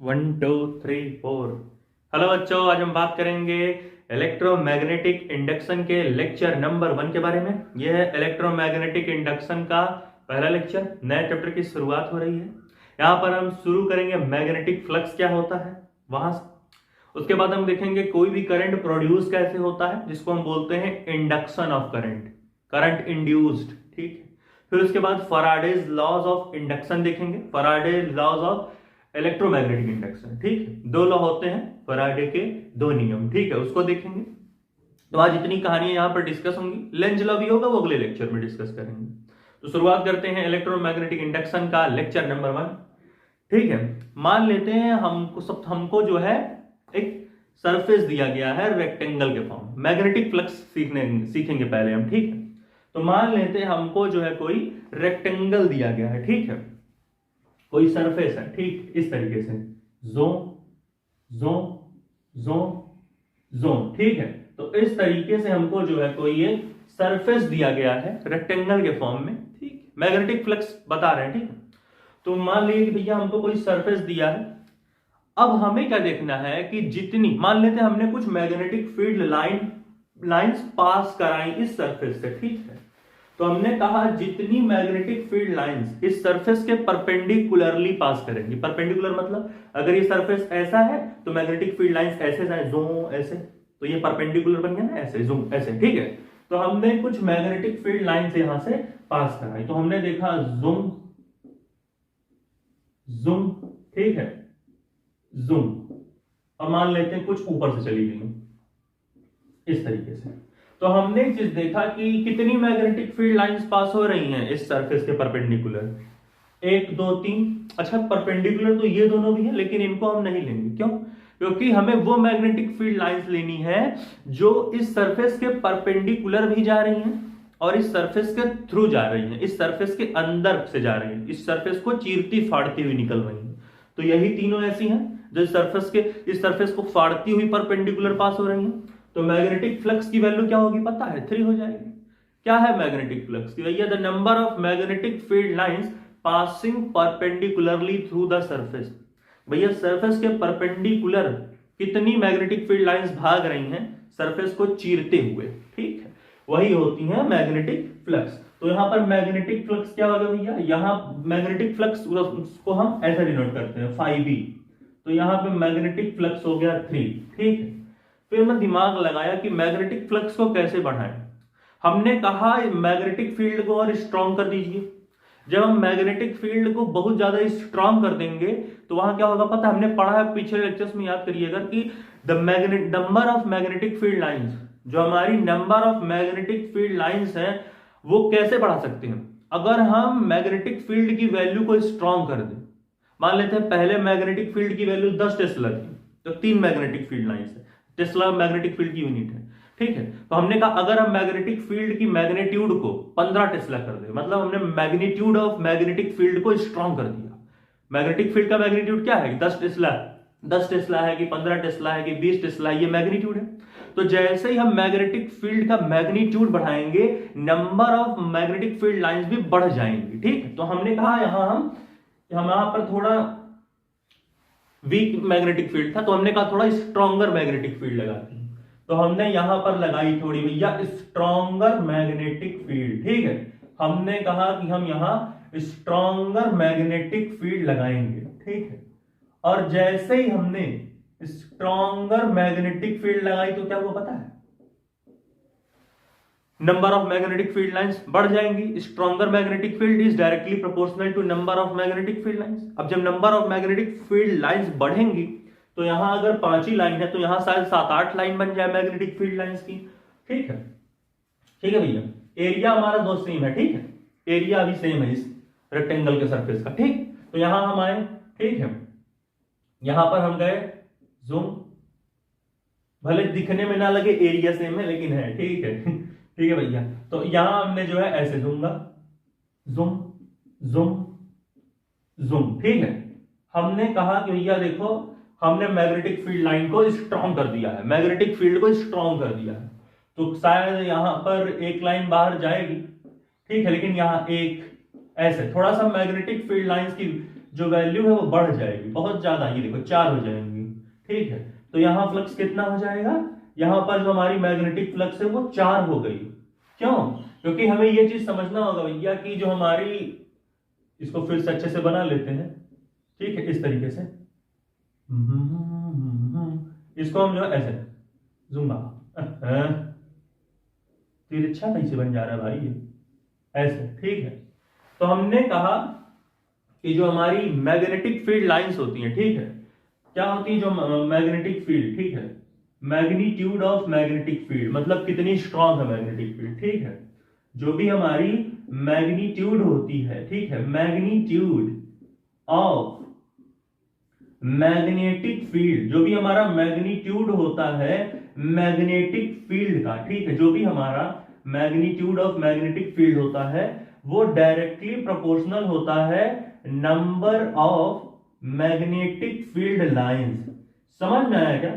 1 2 3 4। Hello बच्चों, आज हम बात करेंगे इलेक्ट्रोमैग्नेटिक इंडक्शन के लेक्चर नंबर 1 के बारे में। यह है इलेक्ट्रोमैग्नेटिक इंडक्शन का पहला लेक्चर। नए चैप्टर की शुरुआत हो रही है। यहाँ पर हम शुरू करेंगे मैग्नेटिक फ्लक्स क्या होता है वहां से। उसके बाद हम देखेंगे कोई भी करंट प्रोड्यूस कैसे होता है, जिसको हम बोलते हैं induction of current, current induced. ठीक है। फिर उसके बाद फैराडेज लॉज ऑफ इंडक्शन देखेंगे, Faraday's laws of electromagnetic induction. ठीक है, 2 लॉ होते हैं फैराडे के, 2 नियम। ठीक है, उसको देखेंगे। तो आज इतनी कहानियां यहां पर डिस्कस होंगी। लेंज लॉ भी होगा, वो अगले लेक्चर में डिस्कस करेंगे। तो शुरुआत करते हैं इलेक्ट्रोमैग्नेटिक इंडक्शन का लेक्चर नंबर 1। ठीक है, मान लेते हैं हमको जो है एक सरफेस दिया गया है रेक्टेंगल के फॉर्म। मैग्नेटिक फ्लक्स सीखेंगे पहले हम। ठीक है, तो मान लेते हैं हमको जो है कोई रेक्टेंगल दिया गया है। ठीक है, कोई सरफेस है। ठीक, इस तरीके से जो जो जो जो ठीक है, तो इस तरीके से हमको जो है कोई ये सरफेस दिया गया है रेक्टेंगल के फॉर्म में। ठीक, मैग्नेटिक फ्लक्स बता रहे हैं। ठीक है, तो मान लीजिए कि भैया हमको कोई सरफेस दिया है। अब हमें क्या देखना है कि जितनी, मान लेते हैं हमने कुछ मैग्नेटिक फील्ड लाइंस पास कराई इस सरफेस से। ठीक है, तो हमने कहा जितनी मैग्नेटिक फील्ड लाइंस इस सरफेस के परपेंडिकुलरली पास करेंगी। परपेंडिकुलर मतलब अगर ये सरफेस ऐसा है तो मैग्नेटिक फील्ड लाइंस ऐसे जाए, जो ऐसे, तो ये परपेंडिकुलर बन गया ना, ऐसे जो ऐसे। ठीक है, तो हमने कुछ मैग्नेटिक फील्ड लाइंस यहां से पास कराई, तो हमने देखा जूम जूम। ठीक है, जूम। अब मान लेते हैं कुछ ऊपर से चली गई इस तरीके से। तो हमने एक चीज देखा कि कितनी मैग्नेटिक फील्ड लाइंस पास हो रही हैं इस सरफेस के परपेंडिकुलर। 1 2 3। अच्छा, परपेंडिकुलर तो ये दोनों भी हैं, लेकिन इनको हम नहीं लेंगे। क्यों? क्योंकि हमें वो मैग्नेटिक फील्ड लाइंस लेनी है जो इस सरफेस के परपेंडिकुलर भी जा रही हैं और इस सरफेस के थ्रू जा रही हैं, इस सरफेस के अंदर से जा रही हैं, इस सरफेस को चीरती फाड़ती हुई निकल रही हैं। तो यही तीनों ऐसी हैं जो इस सरफेस को फाड़ती हुई परपेंडिकुलर पास हो रही हैं। तो मैग्नेटिक फ्लक्स की वैल्यू क्या होगी पता है? 3 हो जाएगी। क्या है मैग्नेटिक फ्लक्स की? भैया the number of magnetic field lines passing perpendicularly through the surface. भैया सरफेस के परपेंडिकुलर कितनी मैग्नेटिक फील्ड लाइंस भाग रही हैं सरफेस को चीरते हुए। ठीक है, वही होती है मैग्नेटिक फ्लक्स। तो यहां पर मैग्नेटिक फ्लक्स क्या होगा भैया? यहां मैग्नेटिक फ्लक्स को हम ऐसे डिनोट करते हैं phi b। तो यहां पे मैग्नेटिक फ्लक्स हो गया 3। ठीक है, फिर मैं दिमाग लगाया कि मैग्नेटिक फ्लक्स को कैसे बढ़ाएं। हमने कहा मैग्नेटिक फील्ड को और स्ट्रॉन्ग कर दीजिए। जब हम मैग्नेटिक फील्ड को बहुत ज्यादा स्ट्रॉन्ग कर देंगे तो वहां क्या होगा पता है? हमने पढ़ा है पिछले लेक्चर्स में, याद करिएगा कि number of magnetic field lines, जो हमारी number of magnetic field lines हैं, वो कैसे बढ़ा सकते हैं? अगर हम मैग्नेटिक फील्ड की वैल्यू को स्ट्रॉन्ग कर दें। मान लेते हैं पहले मैग्नेटिक फील्ड की वैल्यू 10 टेस्ला थी, तो 3 मैग्नेटिक फील्ड लाइंस है। टेस्ला मैग्नेटिक फील्ड की यूनिट है। ठीक है, तो हमने कहा अगर हम मैग्नेटिक फील्ड की मैग्नीट्यूड को 15 टेस्ला कर दे, मतलब हमने मैग्नीट्यूड ऑफ मैग्नेटिक फील्ड को स्ट्रॉन्ग कर दिया। मैग्नेटिक फील्ड का मैग्नीट्यूड क्या है? 10 टेस्ला। 10 टेस्ला है कि 15 टेस्ला है कि 20 टेस्ला है, ये मैग्नीट्यूड है। तो जैसे ही हम मैग्नेटिक फील्ड का मैग्नीट्यूड बढ़ाएंगे, number of magnetic field lines भी बढ़ जाएंगी। ठीक है, तो हमने कहा यहां पर थोड़ा वीक मैग्नेटिक फील्ड था, तो हमने कहा थोड़ा स्ट्रॉन्गर मैग्नेटिक फील्ड लगाते हैं। तो हमने यहां पर लगाई थोड़ी भैया स्ट्रॉन्गर मैग्नेटिक फील्ड। ठीक है, हमने कहा कि हम यहां स्ट्रॉन्गर मैग्नेटिक फील्ड लगाएंगे। ठीक है, और जैसे ही हमने स्ट्रॉन्गर मैग्नेटिक फील्ड लगाई तो क्या हुआ पता है? Number of magnetic field lines बढ़ जाएंगी। Stronger magnetic field is directly proportional to number of magnetic field lines. अब जब number of magnetic field lines बढ़ेंगी तो यहां अगर 5 ही लाइन है तो यहां शायद 7-8 लाइन बन जाए मैग्नेटिक फील्ड लाइंस की। ठीक है, ठीक है भैया, एरिया हमारा दो सेम है। ठीक है, एरिया अभी सेम है इस रेक्टेंगल के सरफेस का। ठीक, तो यहां हम आए। ठीक है, यहां पर हम गए जूम, भले दिखने में ना लगे एरिया सेम है लेकिन है। ठीक है, ठीक है भैया, तो यहां हमने जो है ऐसे जूम जूम जूम। ठीक है, हमने कहा कि भैया देखो हमने मैग्नेटिक फील्ड लाइन को स्ट्रॉन्ग कर दिया है, मैग्नेटिक फील्ड को स्ट्रॉन्ग कर दिया है, तो शायद यहां पर एक लाइन बाहर जाएगी। ठीक है, लेकिन यहां एक ऐसे थोड़ा सा मैग्नेटिक फील्ड लाइंस की जो वैल्यू है वो बढ़ जाएगी बहुत ज्यादा, ये देखो 4 हो जाएंगी, ठीक है। तो यहाँ फ्लक्स कितना हो जाएगा, यहाँ पर जो हमारी मैग्नेटिक फ्लक्स है वो 4 हो गई। क्यों? क्योंकि हमें ये चीज समझना होगा भैया कि जो हमारी, इसको फिर से अच्छे से बना लेते हैं, ठीक है, इस तरीके से इसको हम जो ऐसे जूंगा तिरछा कैसे बन जा रहा है भाई ये, ऐसे, ठीक है। तो हमने कहा कि जो हमारी मैग्नेटिक फील्ड लाइंस होती हैं, ठीक है, क्या होती है जो मैग्नेटिक फील्ड, ठीक है, मैग्नीट्यूड ऑफ मैग्नेटिक फील्ड, मतलब कितनी स्ट्रांग है मैग्नेटिक फील्ड, ठीक है। जो भी हमारी मैग्नीट्यूड होती है, ठीक है, मैग्नीट्यूड ऑफ मैग्नेटिक फील्ड, जो भी हमारा मैग्नीट्यूड होता है मैग्नेटिक फील्ड का, ठीक है, जो भी हमारा मैग्नीट्यूड ऑफ मैग्नेटिक फील्ड होता है वो डायरेक्टली प्रोपोर्शनल होता है number of magnetic field lines. समझ में आया क्या?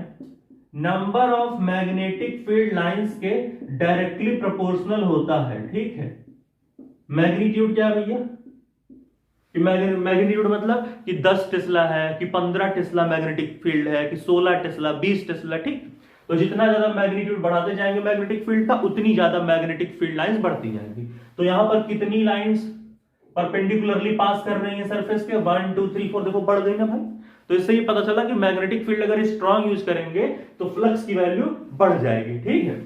Number of magnetic field lines के डायरेक्टली प्रोपोर्शनल होता है, ठीक है। मैग्नीट्यूड क्या है भैया, कि मैग्नीट्यूड मतलब कि 10 टेस्ला है, कि 15 टेस्ला मैग्नेटिक फील्ड है, कि 16 टेस्ला, 20 टेस्ला, ठीक। तो जितना ज्यादा मैग्नीट्यूड बढ़ाते जाएंगे मैग्नेटिक फील्ड का, उतनी ज्यादा मैग्नेटिक फील्ड लाइंस बढ़ती जाएंगी। तो यहां पर कितनी लाइंस परपेंडिकुलरली पास कर रही है सरफेस के, 1 2 3 4, देखो बढ़ गई ना भाई। तो इससे ये पता चला कि मैग्नेटिक फील्ड अगर स्ट्रांग यूज करेंगे तो फ्लक्स की वैल्यू बढ़ जाएगी, ठीक है।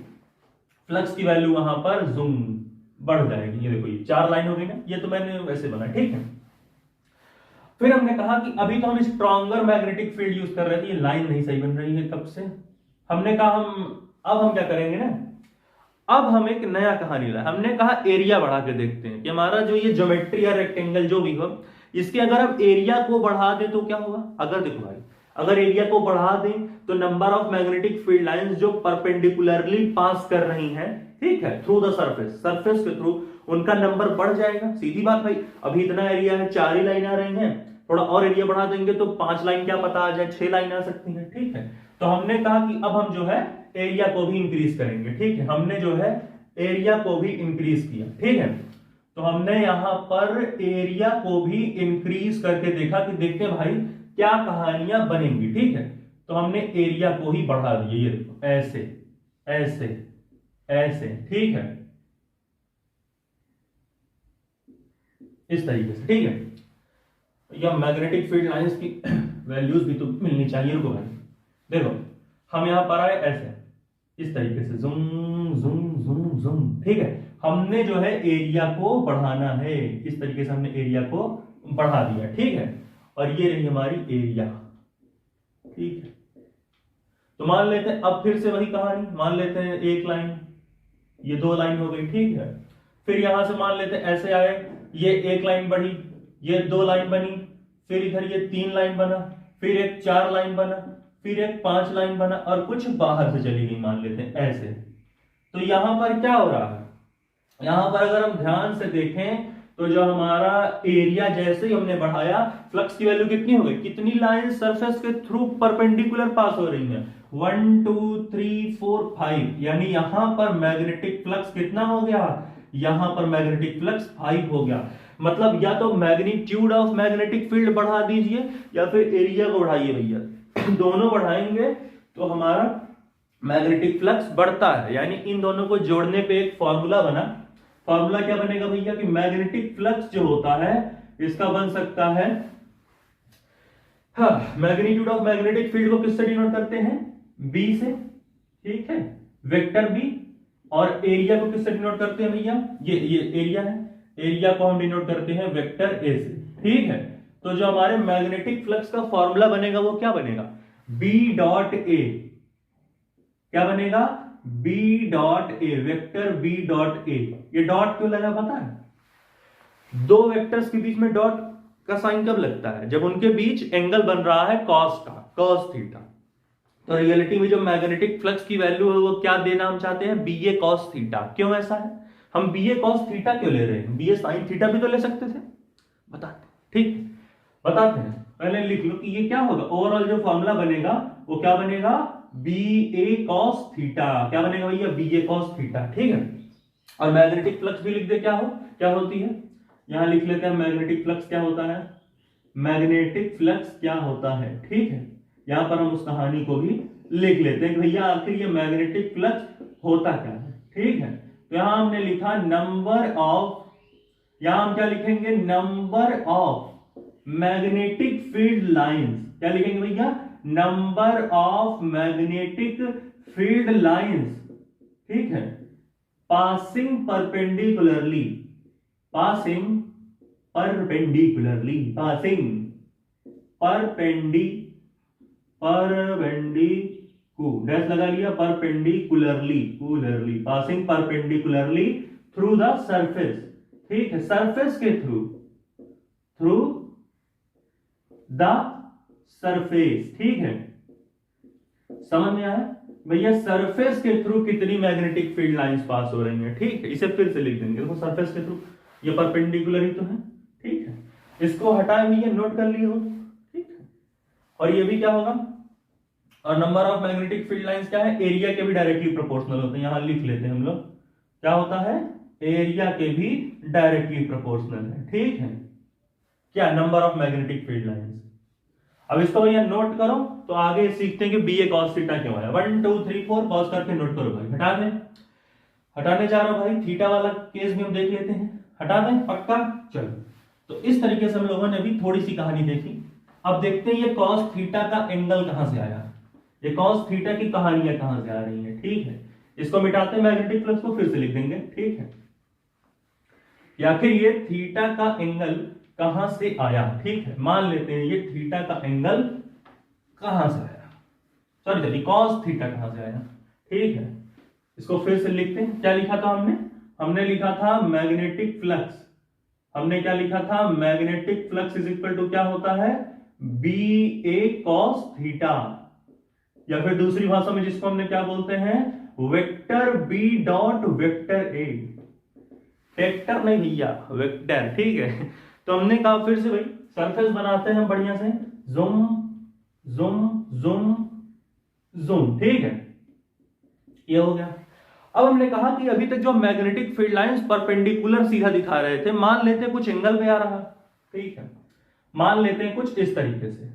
फ्लक्स की वैल्यू वहां पर जूम बढ़ जाएगी। ये देखो ये 4 लाइन हो गई ना, ये तो मैंने वैसे बना, ठीक है। फिर हमने कहा कि अभी तो हम स्ट्रॉन्गर मैग्नेटिक फील्ड यूज कर रहे थे, ये लाइन नहीं सही बन रही है कब से। हमने कहा अब हम क्या करेंगे ना, अब हम एक नया कहानी लाए। हमने कहा एरिया बढ़ा के देखते हैं कि हमारा जो ये ज्योमेट्री या रेक्टेंगल जो भी हो, इसके अगर हम एरिया को बढ़ा दें तो क्या होगा। अगर देखो भाई, अगर एरिया को बढ़ा दें तो number of magnetic field lines जो परपेंडिकुलरली पास कर रही हैं, ठीक है, थ्रू द सरफेस के थ्रू, उनका नंबर बढ़ जाएगा। सीधी बात भाई, अभी इतना एरिया है, 4 ही लाइन आ रही हैं, थोड़ा और एरिया बढ़ा देंगे तो 5 लाइन क्या पता आ जाए, 6 लाइन आ सकती है, ठीक है। तो हमने कहा कि अब हम जो है एरिया को भी इंक्रीज करेंगे, ठीक है। हमने जो है एरिया को भी इंक्रीज किया, ठीक है। तो हमने यहां पर एरिया को भी इंक्रीज करके देखा कि देखते भाई क्या कहानियां बनेंगी, ठीक है। तो हमने एरिया को ही बढ़ा दिया, ये देखो ऐसे ऐसे ऐसे, ठीक है, इस तरीके से, ठीक है। या मैग्नेटिक फील्ड लाइंस की वैल्यूज भी तो मिलनी चाहिए। रुको भाई, देखो हम यहां पर आए ऐसे, इस तरीके से जूम जूम जूम जूम, ठीक है। हमने जो है एरिया को बढ़ाना है, इस तरीके से हमने एरिया को बढ़ा दिया, ठीक है। और ये रही हमारी एरिया, ठीक है। तो मान लेते हैं अब फिर से वही कहानी, मान लेते हैं एक लाइन, ये 2 लाइन हो गई, ठीक है। फिर यहां से मान लेते हैं ऐसे आए, ये 1 लाइन बढ़ी, ये 2 लाइन बनी, फिर इधर ये 3 लाइन बना, फिर एक 4 लाइन बना, फिर एक 5 लाइन बना, और कुछ बाहर से चली गई, मान लेते हैं ऐसे। तो यहां पर क्या हो रहा है, यहां पर अगर हम ध्यान से देखें तो जो हमारा एरिया जैसे ही हमने बढ़ाया, फ्लक्स की वैल्यू कितनी हो गई, कितनी लाइन सरफेस के थ्रू परपेंडिकुलर पास हो रही है, 1 2 3 4 5, यानी यहां पर मैग्नेटिक फ्लक्स कितना हो गया, यहां पर मैग्नेटिक फ्लक्स 5 हो गया। मतलब या तो मैग्नीट्यूड ऑफ मैग्नेटिक फील्ड बढ़ा दीजिए या फिर एरिया को बढ़ाइए भैया, दोनों बढ़ाएंगे तो हमारा मैग्नेटिक फ्लक्स बढ़ता है। यानी इन दोनों को जोड़ने पे एक फॉर्मूला बना। फॉर्मूला क्या बनेगा भैया कि मैग्नेटिक फ्लक्स जो होता है इसका बन सकता है, हाँ, मैग्नीट्यूड ऑफ मैग्नेटिक फील्ड को किससे डिनोट करते हैं, बी से, ठीक है, वेक्टर बी। और एरिया को किससे डिनोट करते हैं भैया, ये एरिया है, एरिया को हम डिनोट करते हैं वेक्टर ए से, ठीक है। तो जो हमारे मैग्नेटिक फ्लक्स का फॉर्मूला बनेगा वो क्या बनेगा, बी डॉट ए, क्या बनेगा, B dot A, vector B dot A. ये डॉट क्यों लगा पता है, 2 वेक्टर्स के बीच में डॉट का साइन कब लगता है, जब उनके बीच एंगल बन रहा है कॉस का, कॉस थीटा। तो रियलिटी में जो मैग्नेटिक फ्लक्स की वैल्यू है वो क्या देना हम चाहते हैं, बी ए कॉस थीटा। क्यों ऐसा है, हम बी ए कॉस थीटा क्यों ले रहे हैं, बी ए साइन थीटा भी तो ले सकते थे, बताते, ठीक, बताते हैं। पहले लिख लो कि ये क्या होगा, ओवरऑल जो फॉर्मूला बनेगा वो क्या बनेगा, बी ए कॉस थीटा। क्या बनेगा भैया, बी ए कॉस थीटा, ठीक है। और मैग्नेटिक फ्लक्स भी लिख दे, क्या होती है, यहां लिख लेते हैं मैग्नेटिक फ्लक्स क्या होता है, मैग्नेटिक फ्लक्स क्या होता है। ठीक है, यहां पर हम उस कहानी को भी लिख लेते हैं कि भैया आखिर ये मैग्नेटिक फ्लक्स होता क्या है। ठीक है, तो यहां हमने लिखा नंबर ऑफ, यहां हम क्या लिखेंगे, number of magnetic field lines. क्या लिखेंगे भैया, number of magnetic field lines. ठीक है, passing perpendicularly, passing perpendicularly, passing dash लगा लिया, परपेंडिकुलरली, कुलरली, passing perpendicularly through the surface. ठीक है, सरफेस के थ्रू द सरफेस। ठीक है, समझ में आया भैया, सरफेस के थ्रू कितनी मैग्नेटिक फील्ड लाइंस पास हो रही हैं। ठीक है, इसे फिर से लिख देंगे, देखो सरफेस के थ्रू, ये परपेंडिकुलर ही तो है। ठीक है, इसको हटाए भैया, नोट कर लिए हो। ठीक है, और ये भी क्या होगा, और number of magnetic field lines क्या है, एरिया के भी डायरेक्टली प्रोपोर्शनल होते हैं। यहां लिख लेते हैं हम लोग, क्या होता है, एरिया के भी डायरेक्टली प्रोपोर्शनल है। ठीक है, क्या, number of magnetic field lines. अब इसको भैया नोट करो, तो आगे सीखते हैं कि बी ए कॉस थीटा क्यों आया। 1 2 3 4 पॉज करके नोट करो भाई। हटा दें, हटाने जा रहा हूं भाई, थीटा वाला केस भी हम देख लेते हैं। हटा दें पक्का, चलो। तो इस तरीके से हम लोगों ने अभी थोड़ी सी कहानी देखी। अब देखते हैं ये कॉस थीटा का एंगल कहां से आया, ये कॉस थीटा की कहानियां कहां से आ रही हैं। ठीक है, इसको मिटाते हैं, मैग्नेटिक फ्लक्स को फिर से लिख देंगे। ठीक है, या फिर ये थीटा का एंगल कहां से आया। ठीक है, मान लेते हैं ये थीटा का एंगल कहां से आया, सॉरी चलिए कॉस थीटा कहां से आया। ठीक है, इसको फिर से लिखते हैं। क्या लिखा था हमने लिखा था मैग्नेटिक फ्लक्स। हमने क्या लिखा था, magnetic flux is equal to क्या होता है, बी ए कॉस थीटा, या फिर दूसरी भाषा में जिसको हमने क्या बोलते हैं, vector B dot vector A, vector नहीं भैया, वेक्टर। ठीक है, तो हमने कहा फिर से भाई सरफेस बनाते हैं बढ़िया से, जूम जूम जूम जूम। ठीक है, ये हो गया। अब हमने कहा कि अभी तक जो मैग्नेटिक फील्ड लाइंस परपेंडिकुलर सीधा दिखा रहे थे, मान लेते हैं कुछ एंगल पे आ रहा। ठीक है, मान लेते हैं कुछ इस तरीके से,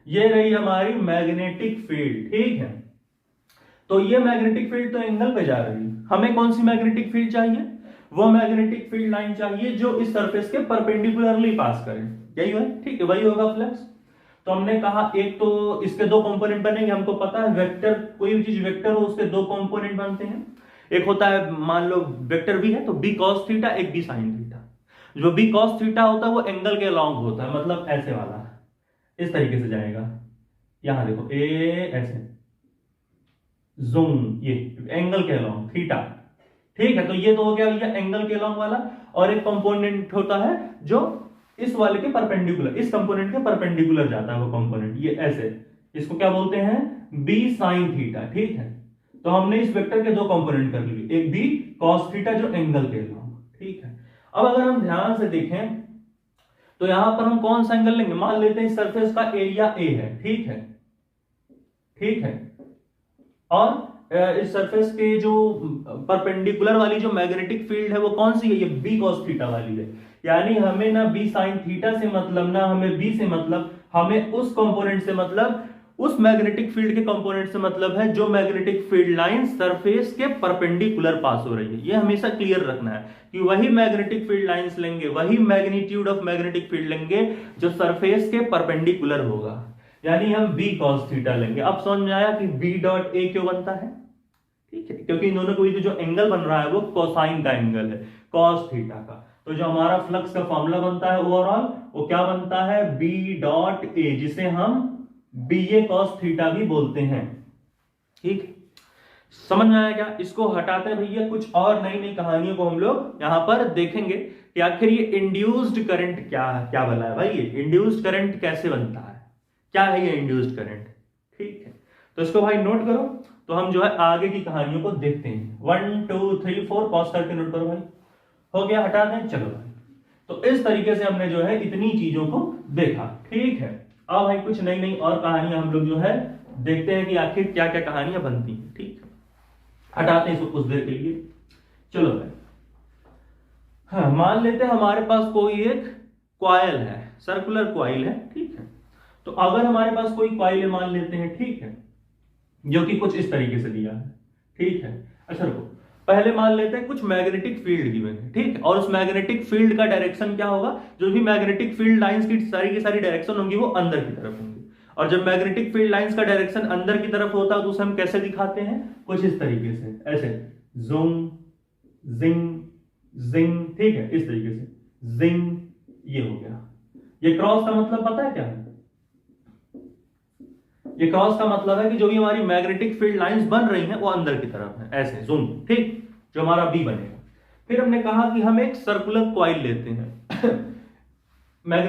ये रही हमारी मैग्नेटिक फील्ड। ठीक है, तो ये मैग्नेटिक फील्ड तो एंगल पे जा रही है, हमें कौन सी मैग्नेटिक फील्ड चाहिए, वो मैग्नेटिक फील्ड लाइन चाहिए जो इस सरफेस के परपेंडिकुलरली पास करे। यही है, ठीक है, वही होगा फ्लक्स। तो हमने कहा एक तो इसके दो कंपोनेंट बनेंगे, हमको पता है वेक्टर, कोई भी चीज वेक्टर हो उसके दो कंपोनेंट बनते हैं। एक होता है, मान लो वेक्टर बी है तो बी कॉस थीटा, एक बी साइन थीटा। जो बी कॉस थीटा होता है वो एंगल के अलॉन्ग होता है, मतलब ऐसे वाला, इस तरीके से जाएगा। यहां देखो ए ऐसे जूम, ये एंगल के अलॉन्ग थीटा। ठीक है, तो ये तो हो गया भैया एंगल के अलॉन्ग वाला। और एक कंपोनेंट होता है जो इस वाले के परपेंडिकुलर, इस कंपोनेंट के परपेंडिकुलर जाता है वो कंपोनेंट, ये ऐसे, इसको क्या बोलते हैं, बी साइन थीटा। ठीक है, तो हमने इस वेक्टर के दो कंपोनेंट कर लिए, एक बी कॉस थीटा जो एंगल के अलॉन्ग। ठीक है, अब अगर हम ध्यान से देखें तो यहां पर हम कौन सा एंगल लेंगे, मान लेते हैं सरफेस का एरिया ए है। ठीक है, ठीक है, और इस सरफेस के जो परपेंडिकुलर वाली जो मैग्नेटिक फील्ड है वो कौन सी है, ये बी कॉस थीटा वाली है। यानी हमें ना बी साइन थीटा से मतलब, ना हमें बी से मतलब, हमें उस कंपोनेंट से मतलब, उस मैग्नेटिक फील्ड के कंपोनेंट से मतलब है जो मैग्नेटिक फील्ड लाइन सरफेस के परपेंडिकुलर पास हो रही है। ये हमेशा क्लियर रखना है कि वही मैग्नेटिक फील्ड लाइंस लेंगे, वही मैग्नीट्यूड ऑफ मैग्नेटिक फील्ड लेंगे जो सरफेस के परपेंडिकुलर होगा, यानी हम बी कॉस थीटा लेंगे। अब समझ में आया कि बी डॉट ए क्यों बनता है। ठीक है, क्योंकि इन दोनों को जो एंगल बन रहा है वो कोसाइन का एंगल है, कॉस थीटा का। तो जो हमारा फ्लक्स का फॉर्मूला बनता है ओवरऑल, वो क्या बनता है, बी डॉट ए, जिसे हम बी ए कॉस थीटा भी बोलते हैं। ठीक, समझ में आया क्या। इसको हटाते हैं भैया, कुछ और नई नई कहानियों को हम लोग यहां पर देखेंगे कि आखिर ये इंड्यूस्ड करंट क्या है, क्या बना है भाई, ये इंड्यूस्ड करंट कैसे बनता है, क्या है ये इंड्यूस्ड करंट। ठीक है, तो इसको भाई नोट करो, तो हम जो है आगे की कहानियों को देखते हैं। 1 2 3 4 पॉज करके नोट करो भाई। हो गया, हटा दें, चलो भाई। तो इस तरीके से हमने जो है इतनी चीजों को देखा। ठीक है, अब भाई कुछ नई नई और कहानियां हम लोग जो है देखते हैं कि आखिर क्या क्या कहानियां बनती हैं। ठीक, हटाते हैं इसको कुछ देर के लिए। चलो भाई, हाँ मान लेते हैं हमारे पास कोई एक कॉइल है। सर्कुलर कॉइल है, ठीक है। तो अगर हमारे पास कोई कॉइल मान लेते हैं, ठीक है, जो कि कुछ इस तरीके से दिया है, ठीक है। अच्छा रुको, पहले मान लेते हैं कुछ मैग्नेटिक फील्ड गिवन है, ठीक है, और उस मैग्नेटिक फील्ड का डायरेक्शन क्या होगा, जो भी मैग्नेटिक फील्ड लाइंस की सारी डायरेक्शन होंगी वो अंदर की तरफ होंगी। और जब मैग्नेटिक फील्ड लाइंस का डायरेक्शन अंदर की तरफ होता है तो उसे हम कैसे दिखाते हैं, कुछ इस तरीके से, ऐसे ज़ूम जिंग जिंग, ठीक है, इस तरीके से जिंग, ये हो गया। ये क्रॉस का मतलब पता है क्या है, ये क्रॉस का मतलब है कि जो भी हमारी मैग्नेटिक फील्ड लाइंस बन रही हैं वो अंदर की तरफ है, ऐसे ज़ूम, ठीक, जो हमारा बी बनेगा। फिर हमने कहा कि हम एक सर्कुलर कॉइल लेते हैं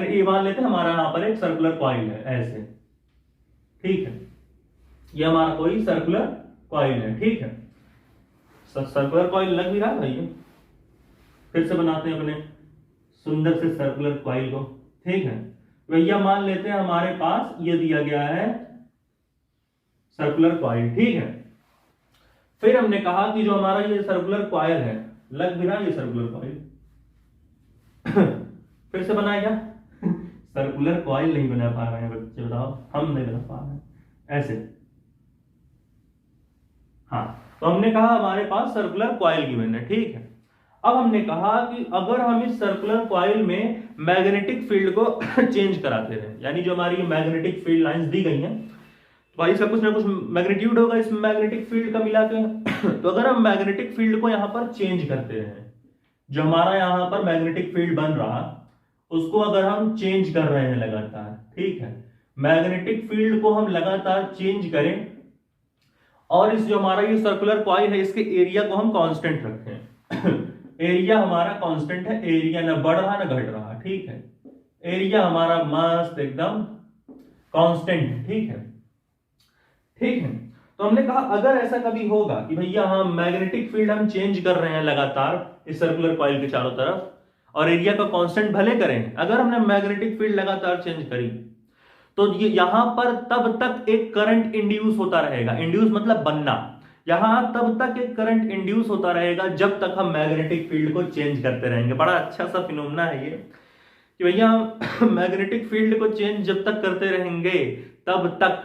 ये मान लेते हैं हमारा यहां पर एक सर्कुलर कॉइल है, ऐसे, ठीक है, ये हमारा कोई सर्कुलर कॉइल है, ठीक है। सर्कुलर कॉइल लग भी रहा है भैया, फिर से बनाते हैं अपने सुंदर से सर्कुलर कॉइल को, ठीक है। भैया मान लेते हैं हमारे पास ये दिया गया है सर्कुलर कॉइल, ठीक है। फिर हमने कहा कि जो हमारा ये सर्कुलर कॉइल है, लग भी रहा ये सर्कुलर कॉइल फिर से बनाएगा सर्कुलर कॉइल नहीं बना पा रहे हैं बच्चे, बताओ, हम नहीं बना पा रहे हैं, ऐसे, हाँ। तो हमने कहा हमारे पास सर्कुलर कॉइल गिवन है, ठीक है। अब हमने कहा कि अगर हम इस सर्कुलर कॉइल में मैग्नेटिक फील्ड को चेंज कराते रहे, यानी जो हमारी मैग्नेटिक फील्ड लाइंस दी गई हैं, तो भाई इसका कुछ ना कुछ मैग्नीट्यूड होगा इस मैग्नेटिक फील्ड का मिला के तो अगर हम मैग्नेटिक फील्ड को यहां पर चेंज करते रहे, जो हमारा यहां पर मैग्नेटिक फील्ड बन रहा उसको अगर हम चेंज कर रहे हैं लगातार, ठीक है, मैग्नेटिक फील्ड को हम लगातार चेंज करें और इस जो हमारा ये सर्कुलर कॉइल है इसके एरिया को हम कांस्टेंट रखें एरिया हमारा कांस्टेंट है, एरिया ना बढ़ रहा ना घट रहा, ठीक है, एरिया हमारा मस्त एकदम कांस्टेंट, ठीक है, ठीक है। तो हमने कहा अगर ऐसा कभी होगा कि भैया हम मैग्नेटिक फील्ड हम चेंज कर रहे हैं लगातार इस सर्कुलर कॉइल के चारों तरफ और एरिया का कांस्टेंट भले करें, अगर हमने मैग्नेटिक फील्ड लगातार चेंज करी तो ये यहां पर तब तक एक करंट इंड्यूस होता रहेगा, इंड्यूस मतलब बनना, यहां तब तक एक करंट इंड्यूस होता रहेगा जब तक हम मैग्नेटिक फील्ड को चेंज करते रहेंगे। बड़ा अच्छा सा फिनोमेना है ये कि भैया हम मैग्नेटिक फील्ड को चेंज जब तक करते रहेंगे तब तक,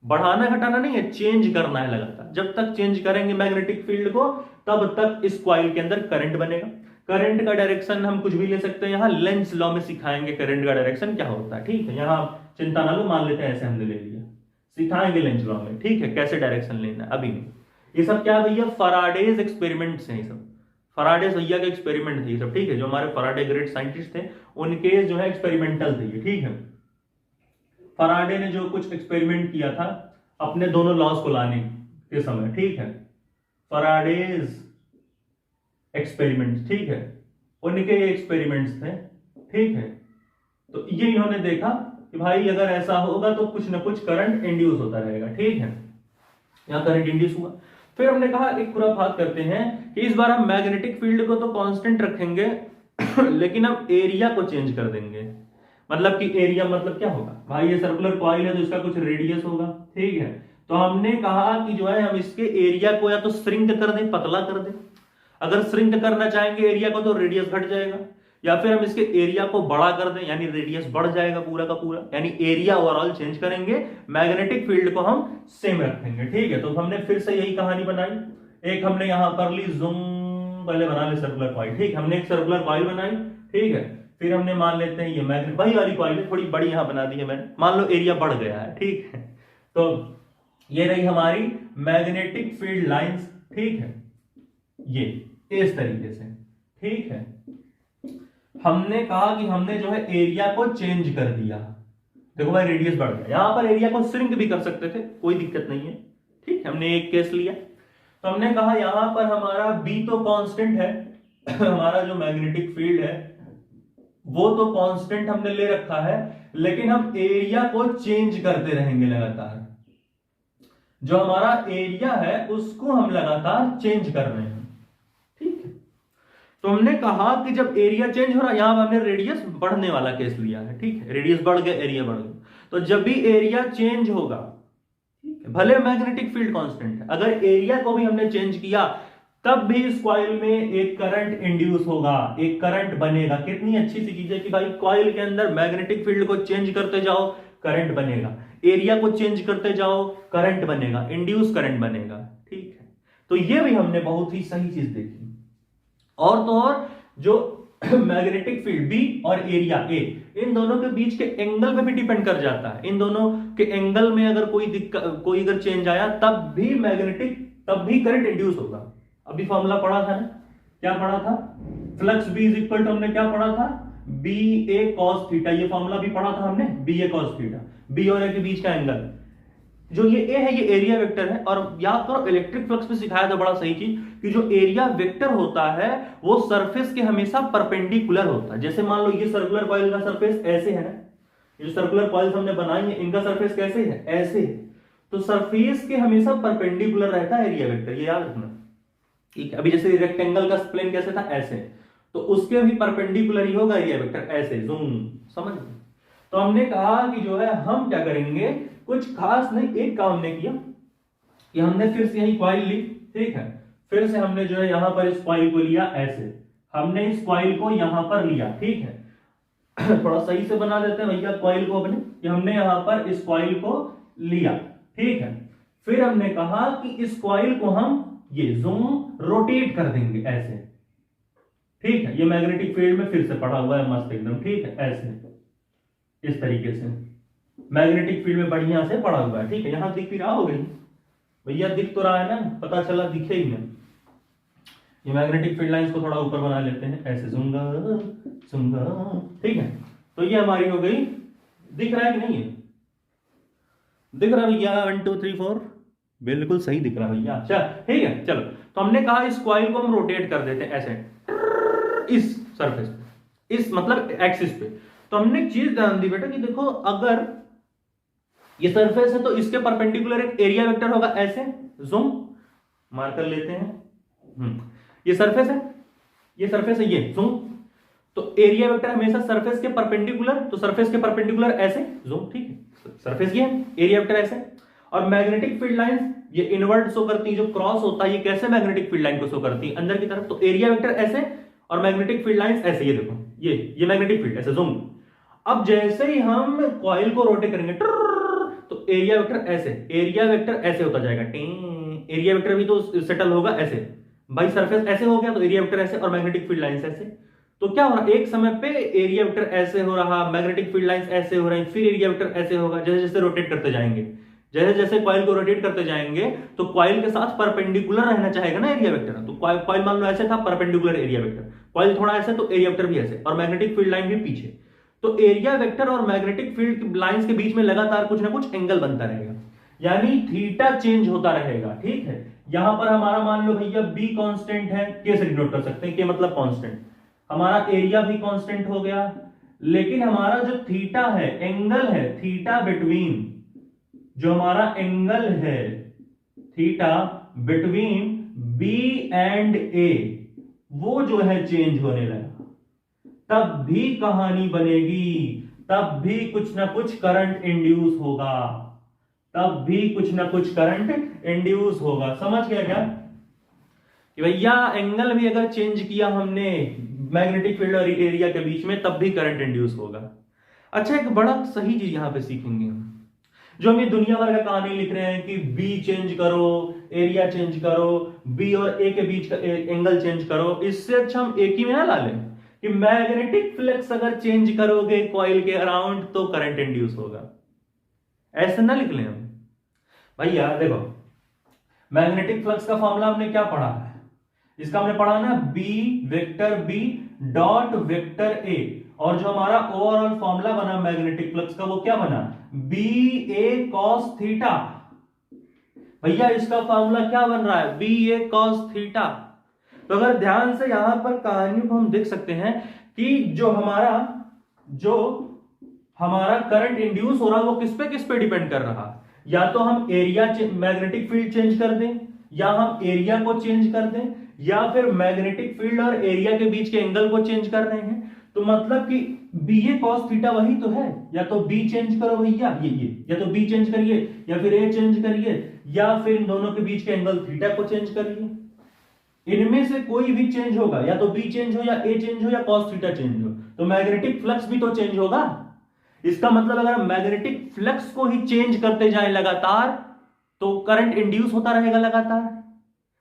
बढ़ाना घटाना नहीं है, चेंज करना है लगातार, जब तक चेंज करेंगे मैग्नेटिक फील्ड को तब तक इस कॉइल के अंदर करंट बनेगा। करंट का डायरेक्शन हम कुछ भी ले सकते हैं, यहां लेंस लॉ में सिखाएंगे करंट का डायरेक्शन क्या होता है, ठीक है, यहां चिंता ना लो, मान लेते हैं ऐसे हमने ले लिया, सिखाएंगे लेंस लॉ में, ठीक है, कैसे डायरेक्शन लेना है, अभी नहीं। ये सब क्या भैया फराडेज एक्सपेरिमेंट्स हैं, ये सब फराडेज भैया के एक्सपेरिमेंट थे ये सब, ठीक है, जो हमारे फराडे ग्रेट साइंटिस्ट थे उनके जो है एक्सपेरिमेंटल थे ये, ठीक है। फराडे ने जो कुछ एक्सपेरिमेंट किया था अपने दोनों लॉज को लाने के समय, ठीक है, फराडेज एक्सपेरिमेंट्स, ठीक है, उनके एक्सपेरिमेंट्स थे, ठीक है। तो ये इन्होंने देखा कि भाई अगर ऐसा होगा तो कुछ ना कुछ करंट इंड्यूस होता रहेगा, ठीक है, यहां करंट इंड्यूस हुआ। फिर हमने कहा एक खुराफात करते हैं कि इस बार हम मैग्नेटिक फील्ड को तो कांस्टेंट रखेंगे लेकिन हम एरिया को चेंज कर देंगे। मतलब कि एरिया मतलब क्या होगा भाई, ये सर्कुलर कॉइल है तो इसका कुछ रेडियस होगा, ठीक है। तो हमने कहा कि जो है हम इसके एरिया को या तो श्रिंक कर दें, पतला कर दें, अगर श्रिंक करना चाहेंगे एरिया को तो रेडियस घट जाएगा, या फिर हम इसके एरिया को बड़ा कर दें यानी रेडियस बढ़ जाएगा पूरा का पूरा, यानी एरिया ओवरऑल चेंज करेंगे, मैग्नेटिक फील्ड को हम सेम रखेंगे, ठीक है। तो हमने फिर से यही कहानी बनाई, एक हमने यहां कर ली जूम, पहले बना ले सर्कुलर कॉइल, ठीक, हमने एक सर्कुलर कॉइल बनाई, ठीक है। फिर हमने मान लेते हैं ये मैग्नेट वही वाली कॉइल है, थोड़ी बड़ी यहां बना दी है मैंने, मान लो एरिया बढ़ गया है, ठीक है। तो ये रही हमारी मैग्नेटिक फील्ड लाइंस, ठीक है, ये इस तरीके से, ठीक है। हमने कहा कि हमने जो है एरिया को चेंज कर दिया, देखो भाई रेडियस बढ़ गया, यहां पर एरिया को श्रिंक भी कर सकते थे, कोई दिक्कत नहीं है, ठीक है, हमने एक केस लिया। तो हमने कहा यहां पर हमारा बी तो कांस्टेंट है हमारा जो मैग्नेटिक फील्ड है वो तो कांस्टेंट हमने ले रखा है, लेकिन हम एरिया को चेंज करते रहेंगे लगातार, जो हमारा एरिया है उसको हम लगातार चेंज कर रहे हैं, ठीक है। तो हमने कहा कि जब एरिया चेंज हो रहा है, यहां हमने रेडियस बढ़ने वाला केस लिया है, ठीक है, रेडियस बढ़ गया एरिया बढ़ गया, तो जब भी एरिया चेंज होगा, ठीक है, भले मैग्नेटिक फील्ड कांस्टेंट है, अगर एरिया को भी हमने चेंज किया तब भी इस कॉइल में एक करंट इंड्यूस होगा, एक करंट बनेगा। कितनी अच्छी सी चीज है कि भाई कॉइल के अंदर मैग्नेटिक फील्ड को चेंज करते जाओ, करंट बनेगा, एरिया को चेंज करते जाओ, करंट बनेगा, इंड्यूस करंट बनेगा। ठीक है, तो ये भी हमने बहुत ही सही चीज देखी। और तो और जो मैग्नेटिक फील्ड बी और एरिया ए, इन दोनों के बीच के एंगल पे भी डिपेंड कर जाता है। इन दोनों के एंगल में अगर कोई अगर चेंज आया तब भी करंट इंड्यूस होगा। अभी फॉर्मूला पढ़ा था ना, क्या पढ़ा था? Flux B is equal to, हमने क्या पढ़ा था? B A cos theta. ये फॉर्मूला भी पढ़ा था हमने, B A cos theta, B और ए के बीच का एंगल। जो ये ए है ये एरिया वेक्टर है। और याद करो इलेक्ट्रिक फ्लक्स में सिखाया था बड़ा सही चीज कि जो एरिया वेक्टर होता है वो सरफेस के हमेशा परपेंडिकुलर होता है। जैसे मान लो ये सर्कुलर कॉइल का सरफेस ऐसे है ना, ये जो सर्कुलर कॉइल्स हमने बनाई है इनका सरफेस कैसे है? ऐसे है। तो सरफेस के हमेशा परपेंडिकुलर रहता है एरिया वेक्टर, ये याद रखना। ठीक है, अभी जैसे रेक्टेंगल का प्लेन कैसे था? ऐसे, तो उसके भी परपेंडिकुलर ही होगा एरिया वेक्टर, ऐसे जूम, समझ गए? तो हमने कहा कि जो है हम क्या करेंगे, कुछ खास नहीं, एक काम हमने किया कि हमने फिर से यही कॉइल ली। ठीक है, फिर से हमने जो है यहां पर इस कॉइल को लिया ऐसे, हमने इस कॉइल को यहां पर लिया। ठीक है थोड़ा सही से बना देते हैं भैया कॉइल को अपने, कि हमने यहां पर इस कॉइल को लिया। ठीक है, फिर हमने कहा कि इस कॉइल को हम ये जूम रोटेट कर देंगे ऐसे। ठीक है, ये मैग्नेटिक फील्ड में फिर से पड़ा हुआ है मस्त एकदम। ठीक है, ऐसे इस तरीके से मैग्नेटिक फील्ड में बढ़िया से पड़ा हुआ है। ठीक है, यहां दिख भी रहा होगा भैया, दिख तो रहा है ना, पता चला दिखे ही नहीं। ये मैग्नेटिक फील्ड लाइंस को थोड़ा ऊपर बना लेते हैं ऐसे, जूंगा जूंगा। ठीक है, तो ये हमारी हो गई। दिख रहा है कि नहीं है? दिख रहा भैया? 1 2 3 4 बिल्कुल सही दिख रहा भैया। अच्छा ठीक है, चलो तो हमने कहा इस कॉइल को हम रोटेट कर देते हैं ऐसे इस सरफेस पे, इस मतलब एक्सिस पे। तो हमने एक चीज ध्यान दी बेटा कि देखो अगर ये सरफेस है तो इसके परपेंडिकुलर एक एरिया वेक्टर होगा ऐसे, जूम मार्कर लेते हैं। ये सरफेस है, ये सरफेस है, ये जूम। तो एरिया वेक्टर हमेशा सरफेस के परपेंडिकुलर, तो सरफेस के परपेंडिकुलर ऐसे जूम। ठीक है, सरफेस ये है, एरिया वेक्टर ऐसे। और मैग्नेटिक फील्ड लाइंस ये इनवर्ट शो करती है, जो क्रॉस होता है ये कैसे मैग्नेटिक फील्ड लाइन को शो करती है? अंदर की तरफ। तो एरिया वेक्टर ऐसे और मैग्नेटिक फील्ड लाइंस ऐसे, ये देखो ये मैग्नेटिक फील्ड ऐसे जूम। अब जैसे ही हम कॉइल को रोटेट करेंगे तो एरिया वेक्टर ऐसे, एरिया वेक्टर ऐसे होता जाएगा। एरिया वेक्टर भी तो सेटल होगा ऐसे, भाई सरफेस ऐसे हो गया तो एरिया वेक्टर ऐसे और मैग्नेटिक फील्ड लाइंस ऐसे। तो क्या हो रहा है, एक समय पे एरिया वेक्टर ऐसे हो रहा, मैग्नेटिक फील्ड लाइंस ऐसे हो रही, फिर एरिया वेक्टर ऐसे होगा। जैसे जैसे रोटेट करते जाएंगे, जैसे जैसे कॉइल को रोटेट करते जाएंगे तो कॉइल के साथ परपेंडिकुलर रहना चाहेगा ना एरिया वेक्टर। तो कॉइल मान लो ऐसे था, परपेंडिकुलर एरिया वेक्टर, कॉइल थोड़ा ऐसे तो एरिया वेक्टर भी ऐसे, और मैग्नेटिक फील्ड लाइन भी पीछे। तो एरिया वेक्टर और मैग्नेटिक फील्ड लाइंस के बीच में लगातार कुछ ना कुछ एंगल बनता रहेगा, यानी थीटा चेंज होता रहेगा। ठीक है, यहां पर हमारा मान लो भैया बी कांस्टेंट है, के से डिनोट कर सकते हैं, के मतलब कांस्टेंट। हमारा एरिया भी कांस्टेंट हो गया, लेकिन हमारा जो थीटा है, एंगल है थीटा बिटवीन, जो हमारा एंगल है थीटा बिटवीन बी एंड ए, वो जो है चेंज होने लगा। तब भी कहानी बनेगी, तब भी कुछ ना कुछ करंट इंड्यूस होगा, तब भी कुछ ना कुछ करंट इंड्यूस होगा। समझ गया क्या कि भैया एंगल भी अगर चेंज किया हमने मैग्नेटिक फील्ड और एरिया के बीच में तब भी करंट इंड्यूस होगा। अच्छा, एक बड़ा सही चीज यहां पे सीखेंगे हम, जो हम ये दुनिया भर का कहानी लिख रहे हैं कि बी चेंज करो, एरिया चेंज करो, बी और ए के बीच का एंगल चेंज करो, इससे अच्छा हम एक ही में ना ला लें कि मैग्नेटिक फ्लक्स अगर चेंज करोगे कॉइल के अराउंड तो करंट इंड्यूस होगा। ऐसे ना लिख लें हम भैया। देखो मैग्नेटिक फ्लक्स का फॉर्मूला हमने क्या पढ़ा है, इसका हमने पढ़ा ना, B vector B dot vector A, और जो हमारा ओवरऑल फॉर्मूला बना मैग्नेटिक फ्लक्स का वो क्या बना, बी ए कॉस थीटा। भैया इसका फॉर्मूला क्या बन रहा है, बी ए कॉस थीटा। तो अगर ध्यान से यहां पर कहानियों को हम देख सकते हैं कि जो हमारा करंट इंड्यूस हो रहा है वो किस पे डिपेंड कर रहा है, या तो हम एरिया मैग्नेटिक फील्ड चेंज कर दें, या हम एरिया को चेंज कर दें, या फिर मैग्नेटिक फील्ड और एरिया के बीच के एंगल को चेंज कर रहे हैं। तो मतलब कि बी ए कॉस थीटा वही तो है, या तो बी चेंज करो भैया ये, या तो बी चेंज करिए, या फिर ए चेंज करिए, या फिर इन दोनों के बीच के एंगल थीटा को चेंज करिए। इनमें से कोई भी चेंज होगा, या तो बी चेंज हो या ए चेंज हो या कॉस थीटा चेंज हो, तो मैग्नेटिक फ्लक्स भी तो चेंज होगा। इसका मतलब अगर हम मैग्नेटिक फ्लक्स को ही चेंज करते जाएं लगातार तो करंट इंड्यूस होता रहेगा लगातार।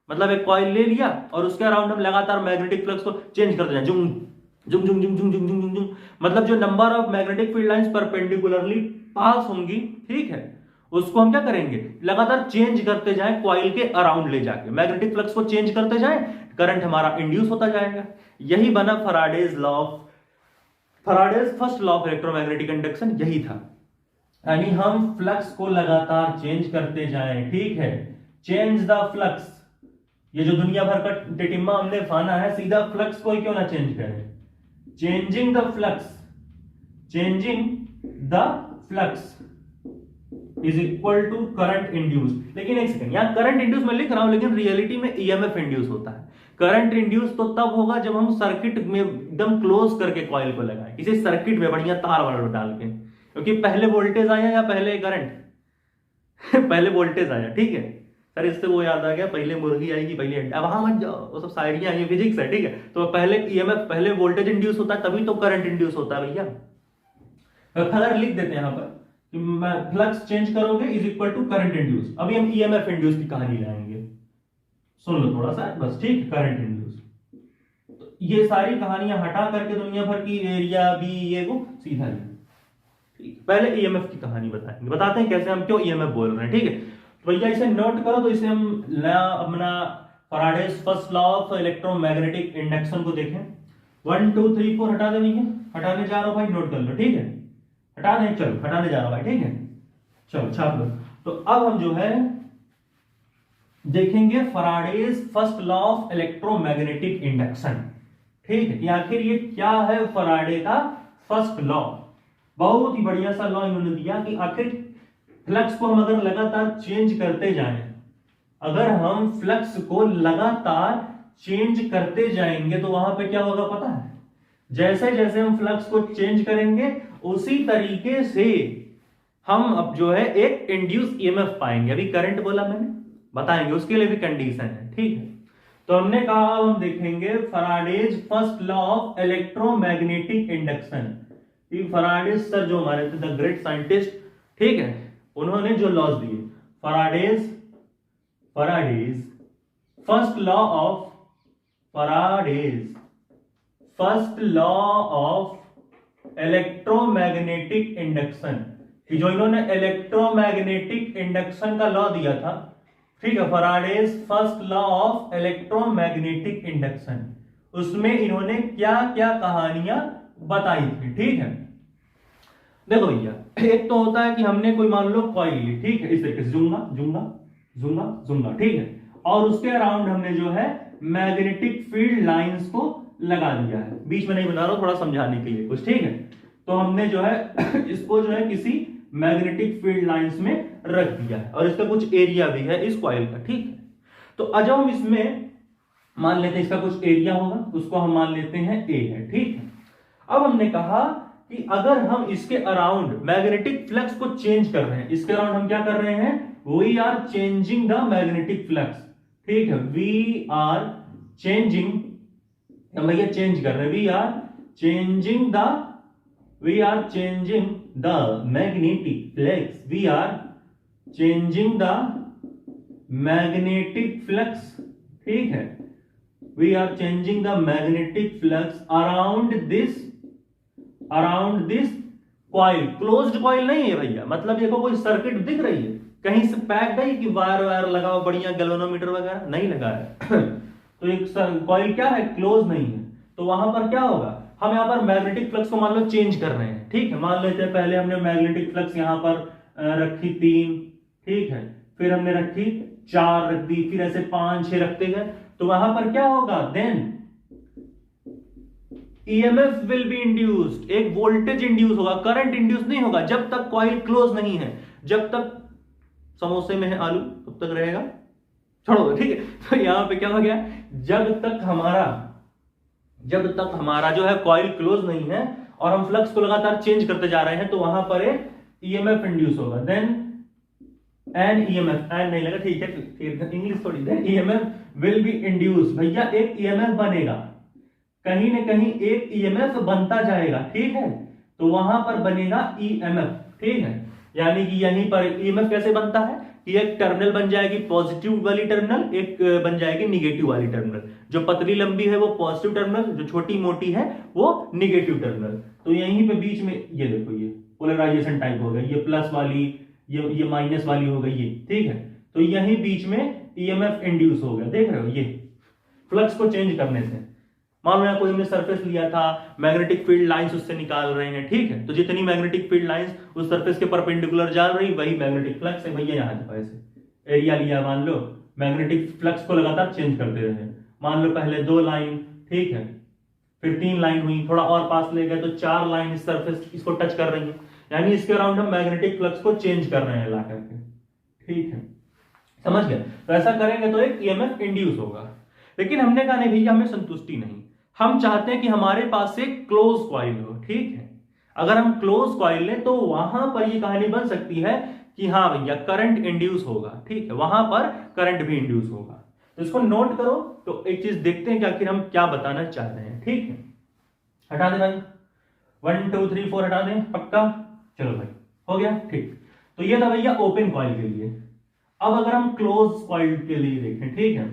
मतलब एक कॉइल ले लिया और उसके अराउंड हम लगातार मैग्नेटिक फ्लक्स को चेंज करते जाएं, जुम जुम जुम जुम जुम जुम जुम जुम जुम, मतलब जो number of magnetic field lines perpendicularly pass होंगी, ठीक है, उसको हम क्या करेंगे, लगातार चेंज करते जाएं कॉइल के अराउंड ले जाके, मैग्नेटिक फ्लक्स को चेंज करते जाएं, करंट हमारा इंड्यूस होता जाएगा। यही बना Faraday's law of, Faraday's first law of electromagnetic induction यही था। यानी हम फ्लक्स को लगातार चेंज करते जाएं, ठीक है, चेंज द फ्लक्स। ये जो दुनिया भर का टिटिम्मा हमने फाना है, सीधा फ्लक्स को ही क्यों ना चेंज करें, changing the flux, changing the flux is equal to current induce. लेकिन एक सेकंड, यहां करंट इंड्यूस मैं लिख रहा हूं, लेकिन रियलिटी में ईएमएफ इंड्यूस होता है। करंट इंड्यूस तो तब होगा जब हम सर्किट में एकदम क्लोज करके कॉइल को लगाएं, किसी सर्किट में बढ़िया तार वाला डाल के, क्योंकि पहले वोल्टेज आया या पहले करंट पहले वोल्टेज आया, ठीक है सर, इससे वो याद आ गया, पहले मुर्गी आएगी पहले अंडा, वहां मत जाओ, वो सब शायरियां आई, फिजिक्स है, ठीक है। तो पहले ईएमएफ, पहले वोल्टेज इंड्यूस होता है, तभी तो करंट इंड्यूस होता है भैया। अगर लिख देते हैं यहां पर कि फ्लक्स चेंज करोगे is equal to current induce. अभी हम ईएमएफ इंड्यूस की कहानी लाएंगे, सुन लो थोड़ा सा बस, ठीक, करंट इंड्यूस। तो ये सारी कहानियां हटा करके दुनिया भर की एरिया बी ये वो सीधा लिख, पहले ईएमएफ की कहानी बताएंगे, बताते हैं कैसे, हम क्यों ईएमएफ बोल रहे हैं, ठीक है। तो भैया इसे नोट करो, तो इसे हम अपना Faraday's first law of electromagnetic induction को देखें। 1 2 3 4 हटा देनी है, हटाने जा रहा हूं भाई, नोट कर लो, ठीक है, हटा दें, चलो हटाने जा रहा हूं भाई, ठीक है, चलो छाप लो। तो अब हम जो है देखेंगे Faraday's first law of electromagnetic induction, ठीक है, कि आखिर ये क्या है फैराडे का फर्स्ट लॉ। बहुत ही बढ़िया सा लॉ इन्होंने दिया कि आखिर फ्लक्स को हम अगर लगातार चेंज करते जाएं, अगर हम फ्लक्स को लगातार चेंज करते जाएंगे तो वहां पे क्या होगा पता है, जैसे जैसे हम फ्लक्स को चेंज करेंगे उसी तरीके से हम अब जो है एक इंड्यूस ईएमएफ पाएंगे। अभी करंट बोला मैंने, बताएंगे, उसके लिए भी कंडीशन है, ठीक है। तो हमने कहा हम देखेंगे Faraday's first law of electromagnetic induction. Faraday's sir जो हमारे थे द ग्रेट साइंटिस्ट, ठीक है, उन्होंने जो लॉज दिए, Faraday's first law of electromagnetic induction, कि जो इन्होंने इलेक्ट्रोमैग्नेटिक इंडक्शन का लॉ दिया था, ठीक है, Faraday's first law of electromagnetic induction, उसमें इन्होंने क्या क्या कहानियां बताई थी, ठीक है। देखो भैया, एक तो होता है कि हमने कोई मान लो कॉइल ली, ठीक है, इस तरीके से जूंगा जूंगा जूंगा जूंगा, ठीक है, और उसके अराउंड हमने जो है मैग्नेटिक फील्ड लाइंस को लगा दिया है। बीच में नहीं बना रहा, थोड़ा समझाने के लिए कुछ, ठीक है। तो हमने जो है इसको जो है किसी मैग्नेटिक फील्ड लाइंस में रख दिया है और इसका कुछ एरिया भी है इस कॉइल का, ठीक है। तो आज हम इसमें मान लेते हैं इसका कुछ एरिया होगा, उसको हम मान लेते हैं ए है, ठीक है। अब हमने कहा कि अगर हम इसके अराउंड मैग्नेटिक फ्लक्स को चेंज कर रहे हैं, इसके अराउंड हम क्या कर रहे हैं, we are changing the magnetic flux, ठीक है, वी आर चेंजिंग, भैया चेंज कर रहे हैं, we are changing the magnetic flux, we are changing the magnetic flux, ठीक है, we are changing the magnetic flux around this coil. Closed coil नहीं है भैया, मतलब ये को कोई सर्किट दिख रही है कहीं से पैक्ड है कि वायर वायर लगाओ बढ़िया, गैल्वेनोमीटर वगैरह नहीं लगा है तो एक कॉइल क्या है, क्लोज नहीं है। तो वहां पर क्या होगा, हम यहां पर मैग्नेटिक फ्लक्स को मान लो चेंज कर रहे हैं, ठीक है, मान लेते हैं पहले हमने मैग्नेटिक फ्लक्स यहां पर रखी 3, ठीक है, फिर हमने रखी 4 रख दी, फिर ऐसे 5 6 रखते गए, तो वहां पर क्या होगा, then EMF will be induced, एक वोल्टेज इंड्यूस होगा, करंट इंड्यूस नहीं होगा जब तक कॉइल क्लोज नहीं है। जब तक समोसे में है आलू तब तक रहेगा, छोड़ो, ठीक है। तो यहां पे क्या हो गया, जब तक हमारा जो है कॉइल क्लोज नहीं है और हम फ्लक्स को लगातार चेंज करते जा रहे हैं, तो वहां पर एक EMF इंड्यूस होगा, देन एन ईएमएफ, एन नहीं लगा, ठीक है, इंग्लिश थोड़ी देर, ईएमएफ विल बी इंड्यूस, भैया एक ईएमएफ बनेगा, कहीं ना कहीं एक ईएमएफ बनता जाएगा, ठीक है, तो वहां पर बनेगा ईएमएफ, ठीक है, यानी कि यहीं पर ईएमएफ कैसे बनता है कि एक टर्मिनल बन जाएगी पॉजिटिव वाली टर्मिनल, एक बन जाएगी निगेटिव वाली टर्मिनल, जो पतली लंबी है वो पॉजिटिव टर्मिनल, जो छोटी मोटी है वो निगेटिव टर्मिनल। तो यहीं पे बीच में ये देखो, ये पोलराइजेशन टाइप हो गया, ये प्लस वाली, ये माइनस वाली हो गई, ये ठीक है, तो यहीं बीच में ईएमएफ इंड्यूस हो गया, देख रहे हो, ये फ्लक्स को चेंज करने से। मान लो यहाँ कोई हमने सरफेस लिया था, मैग्नेटिक फील्ड लाइंस उससे निकाल रहे हैं, ठीक है, तो जितनी मैग्नेटिक फील्ड लाइंस उस सरफेस के परपेंडिकुलर जा रही, वही मैग्नेटिक फ्लक्स है भैया। यहाँ देखो ऐसे एरिया लिया, मान लो मैग्नेटिक फ्लक्स को लगातार चेंज करते रहे, मान लो पहले 2 लाइन, ठीक है, फिर 3 लाइन हुई, थोड़ा और पास ले गए तो 4 लाइन इस सरफेस इसको टच कर रही है, यानी इसके अराउंड हम मैग्नेटिक फ्लक्स को चेंज कर रहे हैं ला करके, ठीक है, समझ गए। तो ऐसा करेंगे तो एक ईएमएफ इंड्यूस होगा। लेकिन हमने कहा नहीं भैया, हमें संतुष्टि नहीं, हम चाहते हैं कि हमारे पास एक क्लोज कॉइल हो, ठीक है, अगर हम क्लोज कॉइल लें तो वहां पर ये कहानी बन सकती है कि हाँ भैया करंट इंड्यूस होगा, ठीक है, वहां पर करंट भी इंड्यूस होगा। तो इसको नोट करो, तो एक चीज देखते हैं कि आखिर हम क्या बताना चाह रहे हैं, ठीक है, हटा दे भाई, 1 2 3 4 हटा दें, पक्का, चलो भाई हो गया, ठीक। तो ये था भैया ओपन कॉइल के लिए। अब अगर हम क्लोज कॉइल के लिए देखें, ठीक है,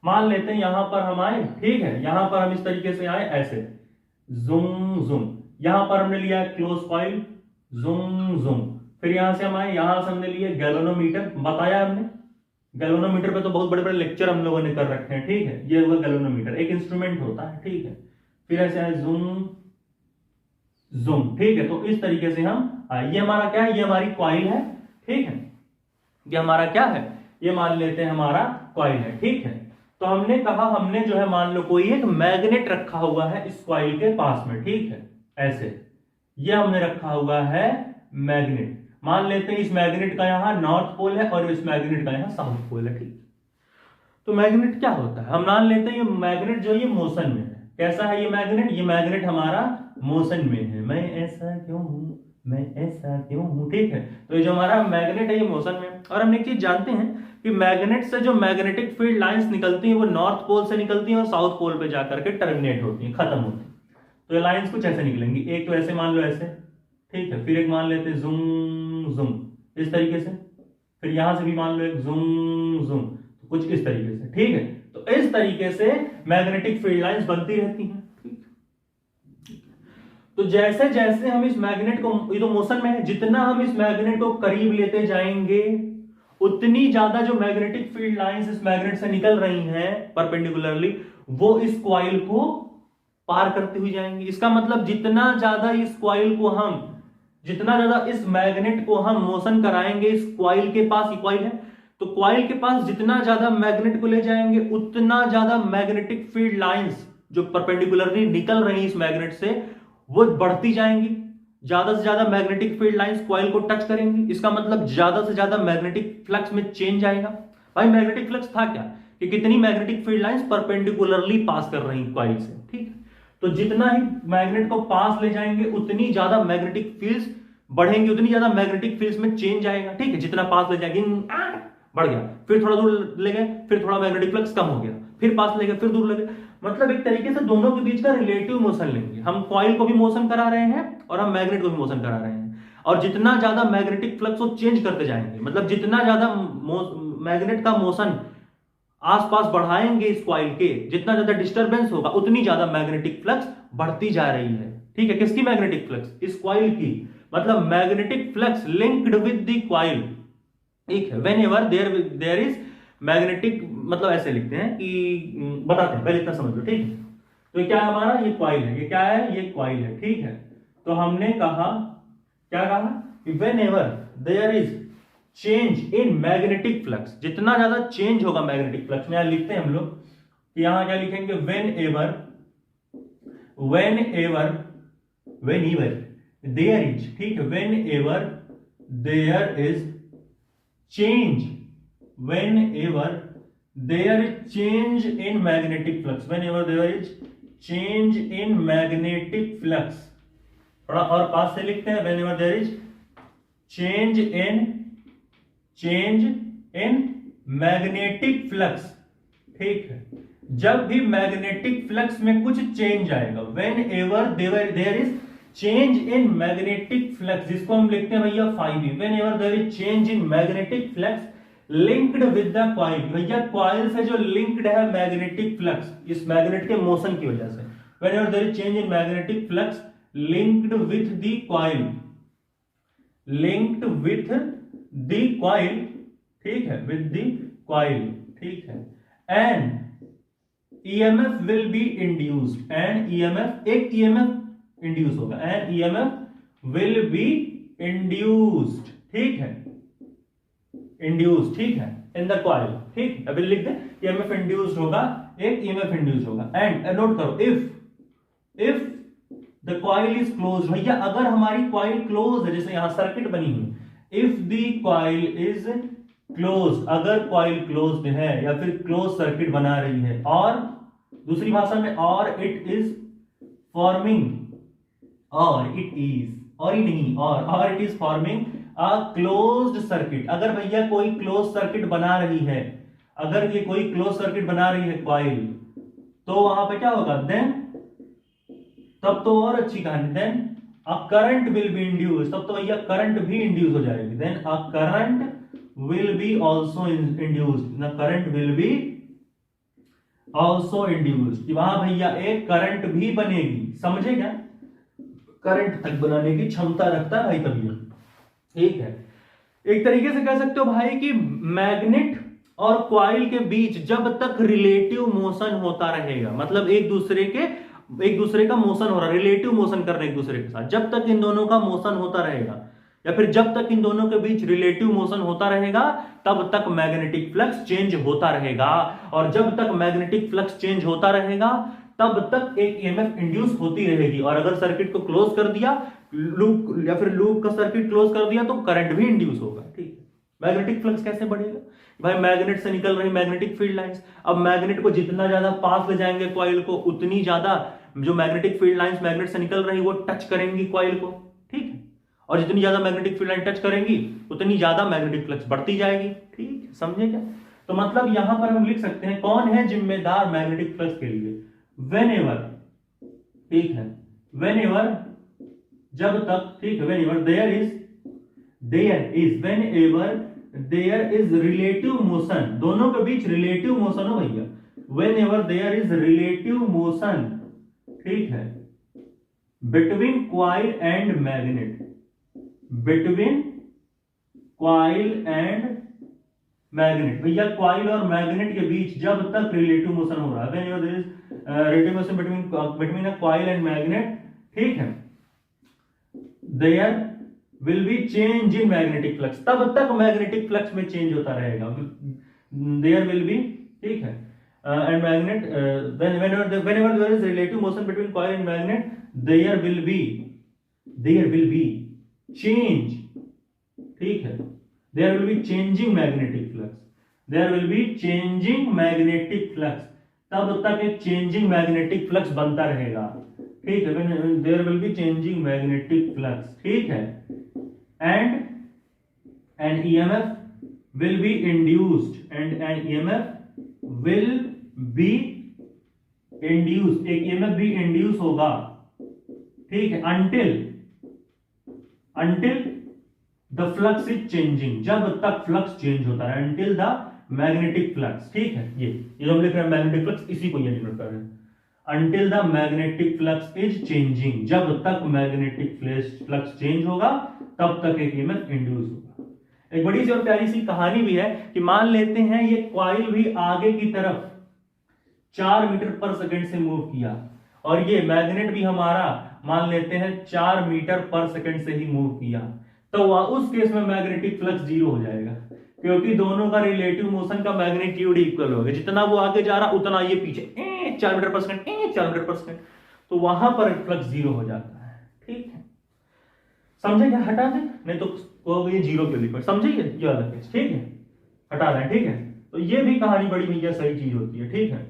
मान लेते हैं यहां पर हम आए, ठीक है, यहां पर हम इस तरीके से आए, ऐसे जूम जूम, यहां पर हमने लिया क्लोज कॉइल, जूम जूम, फिर यहां से हम आए, यहां से हमने लिए गैल्वेनोमीटर, बताया हमने गैल्वेनोमीटर पे तो बहुत बड़े बड़े लेक्चर हम लोगों ने कर रखे हैं, ठीक है, ये हुआ गैल्वेनोमीटर, एक इंस्ट्रूमेंट होता है, ठीक है, फिर ऐसे आए जूम जूम, ठीक है, तो इस तरीके से हम ये हमारा क्या है, ये हमारी कॉइल है, ठीक है, ये हमारा क्या है, ये मान लेते हैं हमारा कॉइल है, ठीक है। तो हमने कहा, हमने जो है मान लो कोई एक मैग्नेट रखा हुआ है इस कॉइल के पास में, ठीक है, ऐसे ये हमने रखा हुआ है मैग्नेट, मान लेते हैं इस मैग्नेट का यहां नॉर्थ पोल है और इस मैग्नेट का यहां साउथ पोल है, ठीक। तो मैग्नेट क्या होता है, हम मान लेते हैं ये मैग्नेट जो ये मोशन में है, कैसा है ये मैग्नेट, ये मैग्नेट हमारा मोशन में है, मैं ऐसा क्यों हूं, मैं ऐसा क्यों हूं, ठीक है, तो ये जो हमारा मैग्नेट है ये मोशन में। और हम एक चीज जानते हैं कि मैग्नेट से जो मैग्नेटिक फील्ड लाइंस निकलती हैं वो नॉर्थ पोल से निकलती हैं और साउथ पोल पे जाकर के टर्मिनेट होती हैं, खत्म होती हैं। तो ये लाइंस कुछ ऐसे निकलेंगी, एक तो ऐसे मान लो ऐसे, ठीक है, फिर एक मान लेते हैं जूम जूम इस तरीके से, फिर यहां से भी मान लो एक जूम जूम, तो कुछ इस तरीके से, ठीक है। तो इस तरीके से मैग्नेटिक फील्ड लाइंस बनती रहती हैं, ठीक। तो जैसे जैसे हम इस मैग्नेट को, ये तो मोशन में है, जितना हम इस मैग्नेट को करीब लेते जाएंगे उतनी ज्यादा जो मैग्नेटिक फील्ड लाइंस इस मैग्नेट से निकल रही हैं परपेंडिकुलरली, वो इस कॉइल को पार करती हुई जाएंगी। इसका मतलब जितना ज्यादा इस कॉइल को हम, जितना ज्यादा इस मैग्नेट को हम मोशन कराएंगे इस कॉइल के पास, ये कॉइल है, तो कॉइल के पास जितना ज्यादा मैग्नेट को ले जाएंगे उतना ज्यादा मैग्नेटिक फील्ड लाइंस जो परपेंडिकुलरली निकल रही है इस मैग्नेट से वो बढ़ती जाएंगी, ज्यादा से ज्यादा मैग्नेटिक फील्ड लाइंस कॉइल को टच करेंगी। इसका मतलब ज्यादा से ज्यादा मैग्नेटिक फ्लक्स में चेंज आएगा। भाई मैग्नेटिक फ्लक्स था क्या कि कितनी मैग्नेटिक फील्ड लाइंस परपेंडिकुलरली पास कर रही कॉइल से, ठीक है। तो जितना ही मैग्नेट को पास ले जाएंगे उतनी ज्यादा मैग्नेटिक फील्ड्स बढ़ेंगी, उतनी ज्यादा मैग्नेटिक फील्ड्स में चेंज आएगा, ठीक है। जितना पास ले जाएंगे बढ़ गया, फिर थोड़ा दूर ले गए, फिर थोड़ा मैग्नेटिक फ्लक्स कम हो गया, फिर पास ले गए, फिर दूर ले गए। मतलब एक तरीके से दोनों के बीच का रिलेटिव मोशन लेंगे, हम कॉइल को भी मोशन करा रहे हैं और हम मैग्नेट को भी मोशन करा रहे हैं, और जितना ज्यादा मैग्नेटिक फ्लक्स को चेंज करते जाएंगे, मतलब जितना ज्यादा मैग्नेट का मोशन आसपास बढ़ाएंगे इस कॉइल के, जितना ज्यादा डिस्टरबेंस होगा उतनी ज्यादा मैग्नेटिक फ्लक्स बढ़ती जा रही है, ठीक है। किसकी मैग्नेटिक फ्लक्स? इस कॉइल की। मतलब magnetic flux linked with the coil, ठीक है। व्हेनेवर देयर इज मैग्नेटिक, मतलब ऐसे लिखते हैं कि बताते हैं, पहले इतना समझ लो, ठीक है। तो ये क्या है हमारा, ये कॉइल है, ये क्या है, ये कॉइल है, ठीक है। तो हमने कहा, क्या कहा कि whenever there is change in magnetic flux, जितना ज्यादा चेंज होगा मैग्नेटिक फ्लक्स में, यहां लिखते हैं हम लोग कि यहां क्या लिखेंगे, व्हेनेवर देयर इज, ठीक है, whenever there is change, whenever there is change in magnetic flux, whenever there is change in magnetic flux, थोड़ा और पास से लिखते हैं, whenever there is change in change in magnetic flux, ठीक है, जब भी मैग्नेटिक फ्लक्स में कुछ चेंज आएगा, whenever there is change in magnetic flux, जिसको हम लिखते हैं भैया phi B, whenever there is change in magnetic flux linked with the coil, भैया कॉइल से जो लिंक्ड है मैग्नेटिक फ्लक्स, इस मैग्नेट के मोशन की वजह से, whenever there is change in magnetic flux linked with the coil, linked with the coil, ठीक है, विथ द कॉइल, ठीक है, and EMF will be induced, and EMF, एक EMF इंड्यूस होगा, and EMF will be induced, ठीक है, induced, ठीक है, इन द कॉइल, ठीक, अभी लिख दे EMF इंड्यूस्ड होगा, एक EMF इंड्यूस होगा, एंड नोट करो if the coil is close, भैया अगर हमारी कॉइल क्लोज है, जैसे यहां सर्किट बनी हुई, if the coil is close, अगर कॉइल क्लोज्ड है या फिर क्लोज सर्किट बना रही है, और दूसरी भाषा में और इट इज फॉर्मिंग, और इट इज, और ही नहीं, और it is forming a closed circuit, अगर भैया कोई क्लोज सर्किट बना रही है, अगर ये कोई क्लोज सर्किट बना रही है कॉइल, तो वहां पे क्या होगा, देन, तब तो और अच्छी कहानी, then a current will be induce, तब तो भैया करंट भी इंड्यूस हो जाएगी, then a current will be also induced, the current will be also induced, कि वहां भैया एक करंट भी बनेगी, समझे क्या, करंट तक बनाने की क्षमता रखता है भाई तभी, ठीक है। एक तरीके से कह सकते हो भाई कि मैग्नेट और कॉइल के बीच जब तक रिलेटिव मोशन होता रहेगा, मतलब एक दूसरे का मोशन हो रहा है, रिलेटिव मोशन कर रहे हैं एक दूसरे के साथ, जब तक इन दोनों का मोशन होता रहेगा, या फिर जब तक इन दोनों के बीच रिलेटिव मोशन होता रहेगा, तब तक मैग्नेटिक फ्लक्स चेंज होता रहेगा, और जब तक मैग्नेटिक फ्लक्स चेंज होता रहेगा तब तक एक EMF इंड्यूस होती रहेगी, और अगर सर्किट को क्लोज कर दिया, लूप या फिर लूप का सर्किट क्लोज कर दिया, तो करंट भी इंड्यूस होगा, ठीक है। मैग्नेटिक फ्लक्स कैसे बढ़ेगा भाई, मैग्नेट से निकल रही मैग्नेटिक फील्ड लाइंस, अब मैग्नेट को जितना ज्यादा पास ले जाएंगे कॉइल को, उतनी ज्यादा जो मैग्नेटिक फील्ड लाइंस मैग्नेट से निकल रही वो टच करेंगी कॉइल को, ठीक है, और जितनी ज्यादा मैग्नेटिक फील्ड लाइन टच करेंगी उतनी ज्यादा मैग्नेटिक फ्लक्स बढ़ती जाएगी, ठीक है, समझे क्या। तो मतलब यहां पर हम लिख सकते हैं कौन है जिम्मेदार मैग्नेटिक फ्लक्स के लिए, व्हेनेवर, ठीक है, व्हेनेवर, जब तक, ठीक है, whenever there is relative motion, दोनों के बीच रिलेटिव मोशन हो भैया, whenever there is relative motion, ठीक है, between coil and magnet, between coil and magnet, भैया कॉइल और मैग्नेट के बीच जब तक रिलेटिव मोशन हो रहा है, whenever there is relative motion between a coil and magnet, ठीक है, there will be change in magnetic flux, तब तक मैग्नेटिक फ्लक्स में चेंज होता रहेगा, देयर विल बी, ठीक है, and magnet, whenever there is relative motion between coil and magnet, there will be change, ठीक है, there will be changing magnetic flux, there will be changing magnetic flux, तब तक एक changing magnetic flux बनता रहेगा, ठीक है, there will be changing magnetic flux, ठीक है, and an EMF will be induced, and an EMF will be induced, एक EMF भी इंड्यूस होगा, ठीक है, until the flux is changing, जब तक फ्लक्स चेंज होता है, until the magnetic flux, ठीक है, ये जो हम लिख रहे हैं मैग्नेटिक फ्लक्स, इसी को ये डिनोट कर रहे हैं, until the magnetic flux is changing, जब तक मैग्नेटिक फ्लक्स चेंज होगा तब तक एक EMF इंड्यूस होगा। एक बड़ी सी और प्यारी सी कहानी भी है कि मान लेते हैं ये कॉइल भी आगे की तरफ 4 मीटर पर सेकंड से मूव किया, और ये मैग्नेट भी हमारा मान लेते हैं 4 मीटर पर सेकंड से ही मूव किया, तो उस केस में मैग्नेटिक फ्लक्स जीरो हो जाएगा, क्योंकि दोनों का रिलेटिव मोशन का मैग्नीट्यूड इक्वल होगा, जितना वो आगे जा रहा उतना ये पीछे 4 मीटर पर सेकंड, 4 मीटर पर सेकंड, तो वहां पर फ्लक्स जीरो हो जाता है, ठीक है, समझे क्या, हटा दें, नहीं तो ये जीरो के लिए, समझे ये वाला केस, ठीक है, हटा दें, ठीक है, तो ये भी कहानी बड़ी भैया सही चीज होती है, ठीक है,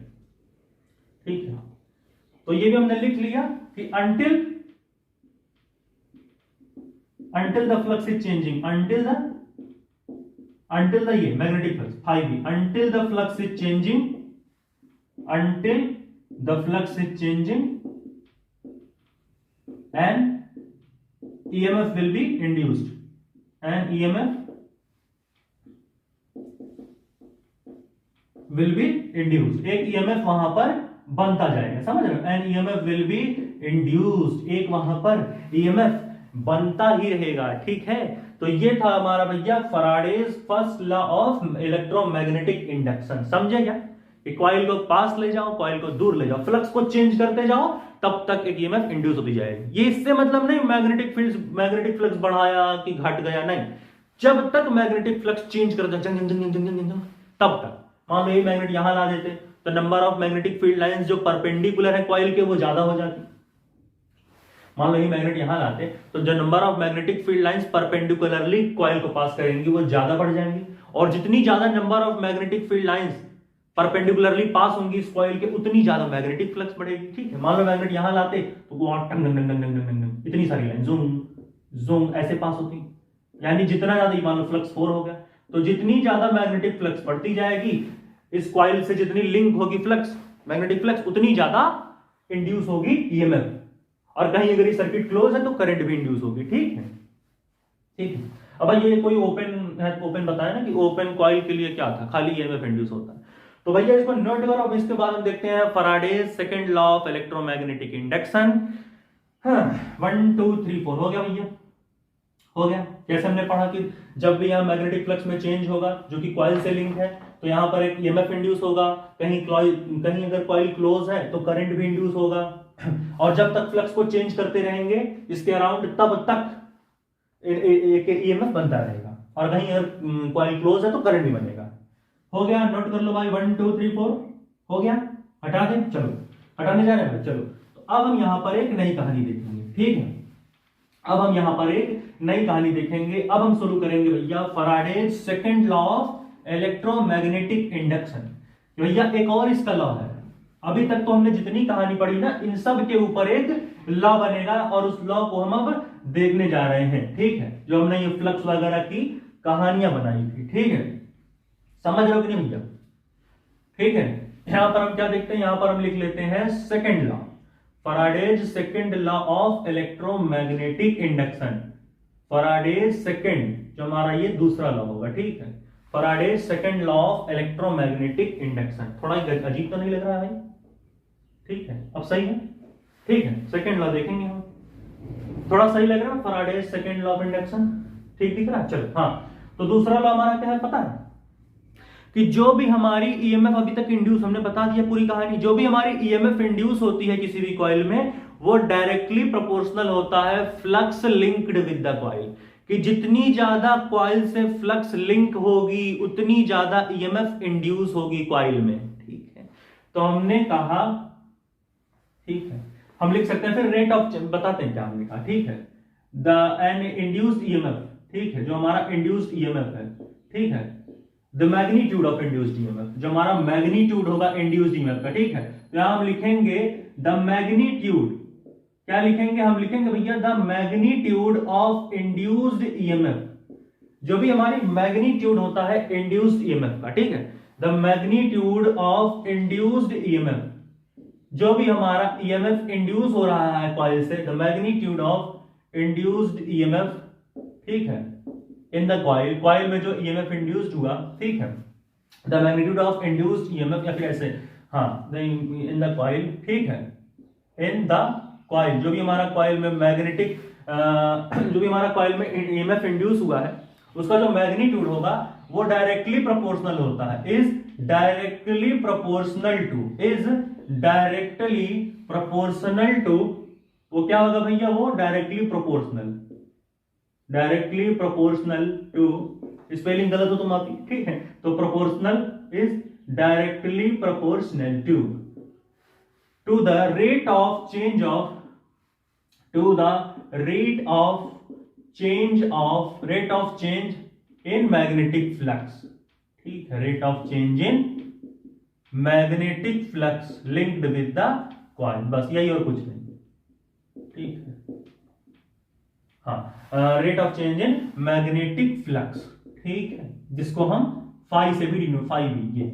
ठीक है, तो ये भी हमने लिख लिया कि until the flux is changing, until the until the ये magnetic flux 5e until the flux is changing, until the flux is changing and EMF will be induced, and EMF will be induced, एक EMF वहां पर बनता जाएगा, समझ रहे हो, and EMF will be induced, एक वहां पर EMF बनता ही रहेगा, ठीक है। तो ये था हमारा भैया Faraday's first law of electromagnetic induction, समझे क्या, कि कॉइल को पास ले जाओ, कॉइल को दूर ले जाओ, फ्लक्स को चेंज करते जाओ, तब तक एक ईएमएफ इंड्यूस होती जाएगी। ये इससे मतलब नहीं मैग्नेटिक फ्लक्स बढ़ाया कि घट गया, नहीं, जब तक मैग्नेटिक फ्लक्स चेंज करते तब तक। मान लो ये मैग्नेट यहां ला देते तो number of magnetic field lines जो परपेंडिकुलर है कॉइल के वो ज्यादा हो जाती। मान लो ये मैग्नेट यहां लाते तो जो number of magnetic field lines perpendicularly coil को पास करेंगी वो ज्यादा बढ़ जाएंगी, और जितनी ज्यादा number of magnetic field lines perpendicularly pass होंगी इस कॉइल के उतनी ज्यादा मैग्नेटिक फ्लक्स बढ़ेगी, ठीक है। मान लो मैग्नेट यहां लाते तो वो इतनी सारी लाइन जूम जूम ऐसे पास होती, यानी जितना ज्यादा, मान लो फ्लक्स 4 हो गया, तो जितनी ज्यादा मैग्नेटिक फ्लक्स बढ़ती जाएगी इस कॉइल से, जितनी लिंक होगी फ्लक्स मैग्नेटिक फ्लक्स, उतनी ज्यादा इंड्यूस होगी ईएमएफ, और कहीं अगर ये सर्किट क्लोज है तो करंट भी इंड्यूस होगी, ठीक है, ठीक है। अब ये कोई ओपन है, ओपन बताया ना कि ओपन कॉइल के लिए क्या था, खाली ईएमएफ इंड्यूस होता है। तो भैया इसको नोट करो। अब इसके बाद हम देखते हैं Faraday's second law of electromagnetic induction. 1 2 3 4 हो गया भैया, हो गया। जैसे हमने पढ़ा कि जब भी यहाँ मैग्नेटिक फ्लक्स में चेंज होगा जो कि कॉइल से लिंक है तो यहाँ पर एक ईएमएफ इंड्यूस होगा, कहीं अगर कॉइल क्लोज है तो करंट भी इंड्यूस होगा, और जब तक फ्लक्स को चेंज करते रहेंगे इसके अराउंड तब तक एक ईएमएफ बनता रहेगा, और कहीं अगर कॉइल क्लोज है तो करंट भी बनेगा। हो गया, नोट कर लो भाई, 1 2 3 4 हो गया। हटा दें, चलो हटाने जा रहे हैं भाई, चलो। तो अब हम यहाँ पर एक नई कहानी देखेंगे, ठीक है। अब हम यहाँ पर एक नई कहानी देखेंगे। अब हम शुरू करेंगे भैया Faraday's second law of electromagnetic induction. भैया एक और इसका लॉ है, अभी तक तो हमने जितनी कहानी पढ़ी ना इन सब के ऊपर एक लॉ बनेगा, और उस लॉ को हम अब देखने जा रहे हैं, ठीक है। जो हमने ये फ्लक्स वगैरह की कहानियां बनाई थी, ठीक है, समझ रहे हो कि नहीं भैया, ठीक है। यहां पर हम क्या देखते हैं, यहां पर हम लिख लेते हैं second law, Faraday's second law of electromagnetic induction. Faraday's second, जो हमारा ये दूसरा लॉ होगा, ठीक है, Faraday's second law of electromagnetic induction. थोड़ा अजीब तो नहीं लग रहा है भाई, ठीक है, अब सही है, ठीक है। सेकंड लॉ देखेंगे हम, थोड़ा सही लग रहा है Faraday's second law of induction, ठीक दिख रहा है, चलो। हाँ, तो दूसरा लॉ हमारा क्या है पता है, कि जो भी हमारी ईएमएफ अभी तक इंड्यूस, हमने बता दिया पूरी कहानी, जो भी हमारी ईएमएफ इंड्यूस होती है किसी भी कॉइल में वो डायरेक्टली प्रोपोर्शनल होता है flux linked with the coil, कि जितनी ज्यादा कॉइल से फ्लक्स लिंक होगी उतनी ज्यादा ईएमएफ इंड्यूस होगी कॉइल में, ठीक है। तो हमने कहा, ठीक है, हम लिख सकते हैं फिर रेट ऑफ, बताते हैं क्या हमने कहा, ठीक है, द एन इंड्यूस्ड ईएमएफ, ठीक है, जो हमारा इंड्यूस्ड ईएमएफ है, ठीक है, the magnitude of induced EMF, जो हमारा मैग्नीट्यूड होगा इंड्यूस्ड ईएमएफ का, ठीक है। तो यहां हम लिखेंगे द मैग्नीट्यूड, क्या लिखेंगे, हम लिखेंगे भैया the magnitude of induced EMF, जो भी हमारी मैग्नीट्यूड होता है इंड्यूस्ड ईएमएफ का, ठीक है, the magnitude of induced EMF, जो भी हमारा ईएमएफ इंड्यूस हो रहा है कॉइल से, the magnitude of induced EMF, ठीक है, इन द कॉइल, कॉइल में जो ईएमएफ इंड्यूस्ड हुआ, ठीक है, the magnitude of induced EMF, या फिर ऐसे, हाँ, इन द कॉइल, ठीक है, इन द कॉइल, जो भी हमारा कॉइल में मैग्नेटिक, जो भी हमारा कॉइल में ईएमएफ इंड्यूस हुआ है उसका जो मैग्नीट्यूड होगा वो डायरेक्टली प्रोपोर्शनल होता है, is directly proportional to, is directly proportional to, वो क्या होगा भैया, वो directly proportional, directly proportional to, spelling गलत हो तो माफी, ठीक है, तो proportional is directly proportional to the rate of change of, to the rate of change in magnetic flux, ठीक है, rate of change in magnetic flux linked with the coil, बस यही और कुछ नहीं, ठीक है। हाँ, rate of change in magnetic flux, ठीक है। जिसको हम फाई से भी फाई बी, ये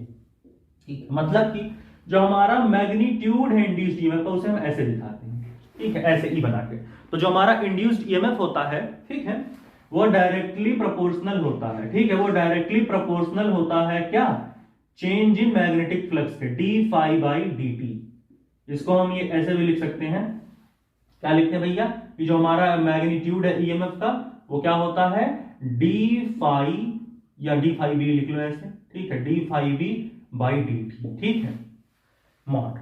ठीक है। मतलब कि जो हमारा मैग्नीट्यूड है इंड्यूस्ड ईएमएफ का, उसे हम ऐसे दिखाते हैं, ठीक है, ऐसे ई बना के। तो जो हमारा इंड्यूस्ड ईएमएफ होता है, ठीक है, वो डायरेक्टली प्रोपोर्शनल होता है, ठीक है, वो डायरेक्टली प्रोपोर्शनल होता है क्या, चेंज इन मैग्नेटिक फ्लक्स के, d phi by d t. इसको हम ये ऐसे भी लिख सकते हैं, क्या लिखते हैं भैया, कि जो हमारा मैग्नीट्यूड है ईएमएफ का वो क्या होता है, डी फाई या डी फाई बी लिख लो ऐसे, ठीक है, d phi B by d t, ठीक है, मॉड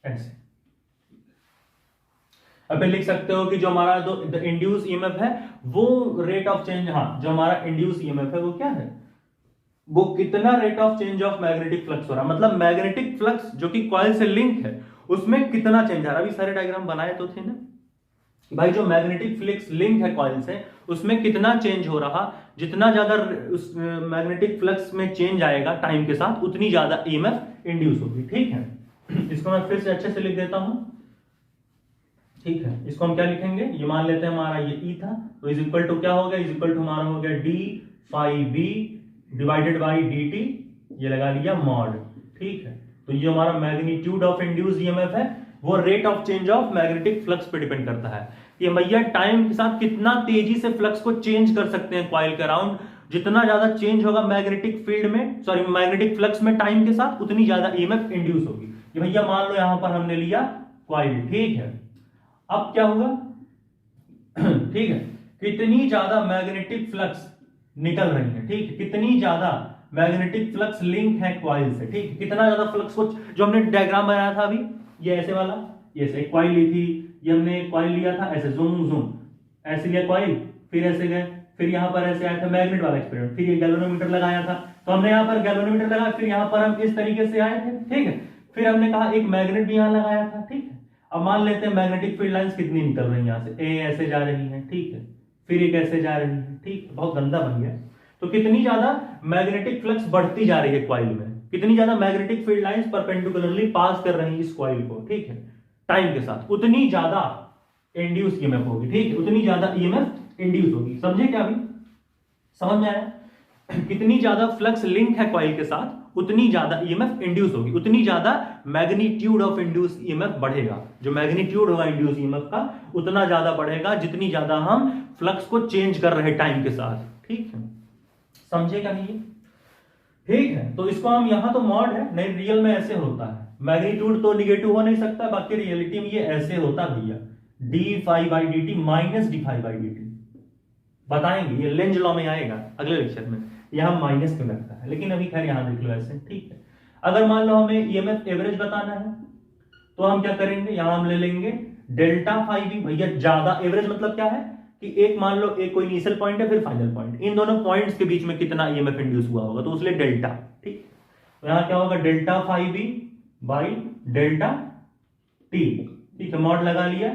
ऐसे। अब लिख सकते हो कि जो हमारा जो इंड्यूस ईएमएफ है वो रेट ऑफ चेंज, हाँ, जो हमारा इंड्यूस ईएमएफ है वो क्या है, वो कितना rate of change of magnetic flux हो रहा है, मतलब मैग्नेटिक फ्लक्स जो कि कॉइल से लिंक है उसमें कितना चेंज आ रहा है। अभी सारे डायग्राम बनाए तो थे ना भाई, जो मैग्नेटिक फ्लक्स लिंक है कॉइल से उसमें कितना चेंज हो रहा, जितना ज्यादा उस मैग्नेटिक फ्लक्स में चेंज आएगा टाइम के साथ उतनी ज्यादा ईएमएफ इंड्यूस होगी, ठीक है। इसको मैं फिर से अच्छे से लिख देता हूं, ठीक है। इसको हम क्या लिखेंगे, ये मान लेते हैं हमारा ये ई था, तो इज इक्वल टू क्या हो गया, इज इक्वल टू हमारा हो गया d phi B divided by d t, ये लगा लिया मॉड, ठीक है। तो ये हमारा मैग्नीट्यूड ऑफ इंड्यूस्ड ईएमएफ है, वो rate of change of magnetic flux पे डिपेंड करता है। ये भैया टाइम के साथ कितना तेजी से फ्लक्स को चेंज कर सकते हैं कॉइल के अराउंड, जितना ज्यादा चेंज होगा मैग्नेटिक फील्ड में, सॉरी मैग्नेटिक फ्लक्स में टाइम के साथ, उतनी ज्यादा ईएमएफ इंड्यूस होगी। ये भैया मान लो यहां पर हमने लिया कॉइल, ठीक है। अब क्या हुआ ठीक है, कितनी ज्यादा मैग्नेटिक फ्लक्स निकल रही है, ठीक है, कितनी ज्यादा मैग्नेटिक फ्लक्स लिंक है कॉइल से, ठीक है, कितना ज्यादा फ्लक्स को, जो हमने डायग्राम बनाया था अभी, ये ऐसे वाला, ये ऐसे कॉइल ली थी, ये हमने कॉइल लिया था ऐसे जूम जूम, ऐसे लिया कॉइल, फिर ऐसे गए, फिर यहां पर ऐसे आया था मैग्नेट वाला एक्सपेरिमेंट, फिर ये गैल्वेनोमीटर लगाया था, तो हमने यहां पर गैल्वेनोमीटर लगाया, फिर यहां पर हम इस तरीके से आए थे, ठीक है, फिर हमने कहा एक मैग्नेट भी यहां लगाया था, ठीक है। अब मान लेते हैं मैग्नेटिक फील्ड लाइंस कितनी निकल रही है यहां से, ए ऐसे जा रही है, ठीक है, फिर एक ऐसे जा रही है, ठीक है, बहुत गंदा बन गया। तो कितनी ज्यादा मैग्नेटिक फ्लक्स बढ़ती जा रही है कॉइल में, कितनी ज्यादा मैग्नेटिक फील्ड लाइंस परपेंडिकुलरली पास कर रही है इस कॉइल को, ठीक है, टाइम के साथ, उतनी ज्यादा इंड्यूस ईएमएफ होगी, ठीक है, उतनी ज्यादा ईएमएफ इंड्यूस होगी। समझे क्या अभी, समझ में आया, कितनी ज्यादा फ्लक्स लिंक है कॉइल के साथ उतनी ज्यादा ईएमएफ इंड्यूस होगी, उतनी ज्यादा मैग्नीट्यूड ऑफ इंड्यूस ईएमएफ बढ़ेगा, जो मैग्नीट्यूड होगा इंड्यूस ईएमएफ का उतना ज्यादा बढ़ेगा जितनी ज्यादा हम फ्लक्स को चेंज कर रहे टाइम के साथ, ठीक है, समझे क्या नहीं, ठीक है। तो इसको हम यहां तो मॉड है, नहीं रियल में ऐसे होता है, मैग्नीट्यूड तो निगेटिव हो नहीं सकता, बाकी रियलिटी में ये ऐसे होता भैया, d phi by d t minus d phi by d t, बताएंगे ये लेंज लॉ में आएगा अगले लेक्चर में, यहां माइनस क्यों लगता है, लेकिन अभी खैर यहां देख लो ऐसे, ठीक है। अगर मान लो हमें ईएमएफ एवरेज बताना है तो हम क्या करेंगे, यहां हम ले लेंगे डेल्टा फाई बी, भैया ज्यादा एवरेज मतलब क्या है कि एक मान लो एक कोई इनिशियल पॉइंट है फिर फाइनल पॉइंट, इन दोनों पॉइंट्स के बीच में कितना ईएमएफ इंड्यूस हुआ होगा, तो उसलिए डेल्टा, ठीक। तो यहां क्या होगा, delta phi B by delta t, ठीक है, मॉड लगा लिया,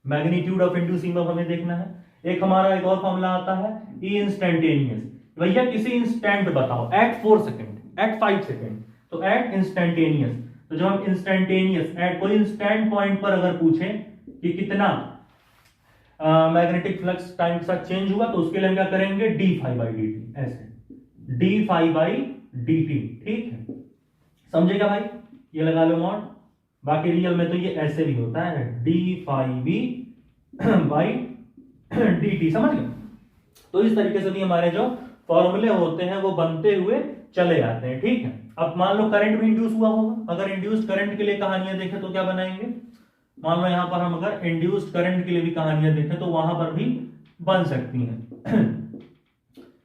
मैग्नीट्यूड ऑफ इंड्यूस ईएमएफ हमें देखना है। एक हमारा एक और फॉर्मूला आता है ई इंस्टेंटेनियस, भैया किसी इंस्टेंट बताओ, एट 4 सेकेंड, एट 5 सेकेंड, तो एट इंस्टेंटेनियस, तो जब हम इंस्टेंटेनियस एट कोई इंस्टेंट पॉइंट पर अगर पूछें कि कितना मैग्नेटिक फ्लक्स टाइम के साथ चेंज हुआ, तो उसके लिए हम क्या करेंगे, d phi by d t, ऐसे d phi by d t, ठीक है, समझेगा भाई, ये लगा लो मॉड। बाकी रियल में तो ये ऐसे भी होता है, d phi B by d t, समझ गए। तो इस तरीके से भी हमारे जो फॉर्मूले होते हैं वो बनते हुए चले आते हैं, ठीक है। अब मान लो करंट भी इंड्यूस हुआ होगा, अगर इंड्यूस्ड करंट के लिए कहानियां देखें तो क्या बनाएंगे, मान लो यहां पर हम अगर इंड्यूस्ड करंट के लिए भी कहानियां देखें तो वहां पर भी बन सकती हैं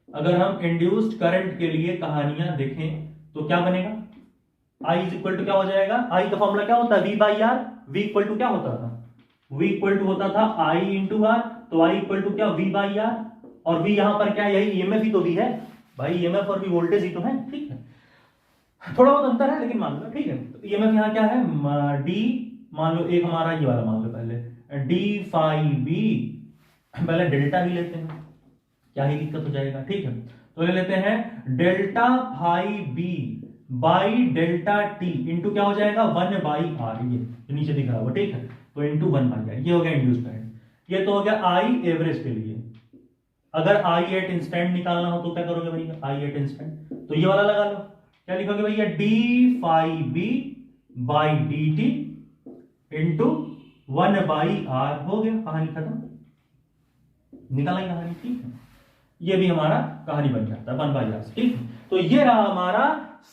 अगर हम इंड्यूस्ड करंट के लिए कहानियां देखें तो क्या बनेगा, I इज इक्वल टू क्या हो जाएगा, I का फॉर्मूला क्या होता है, V by r, V equal to क्या होता था, V इक्वल टू होता था I इंटू आर, तो I इक्वल टू क्या, V बाई आर, और V यहां पर क्या, यही ईएमएफ ही तो V है भाई, ईएमएफ और V वोल्टेज ही तो है, ठीक है, थोड़ा बहुत अंतर है लेकिन मान लो, ठीक है। तो ईएमएफ यहां क्या है, डी, मान लो एक हमारा ये वाला मान लो पहले डी फाई बी, पहले डेल्टा भी लेते हैं, क्या ही दिक्कत हो जाएगा, ठीक है। तो ले लेते हैं delta phi B by delta t into क्या हो जाएगा, 1 बाई आर, ये जो नीचे दिख रहा होगा, ठीक है, तो इंटू 1 बाई आर, ये हो गया इंड्यूस करंट, ये तो हो गया आई एवरेज के लिए, अगर आई एट इंस्टेंट निकालना हो तो क्या करोगे भैया, आई एट इंस्टेंट, तो ये वाला लगा लो, क्या लिखोगे भैया, d phi B by d t into 1/r, हो गया, कहानी खत्म, निकाला कहानी, ठीक है। ये भी हमारा कहानी बन जाता है 1/r, ठीक है। तो ये रहा हमारा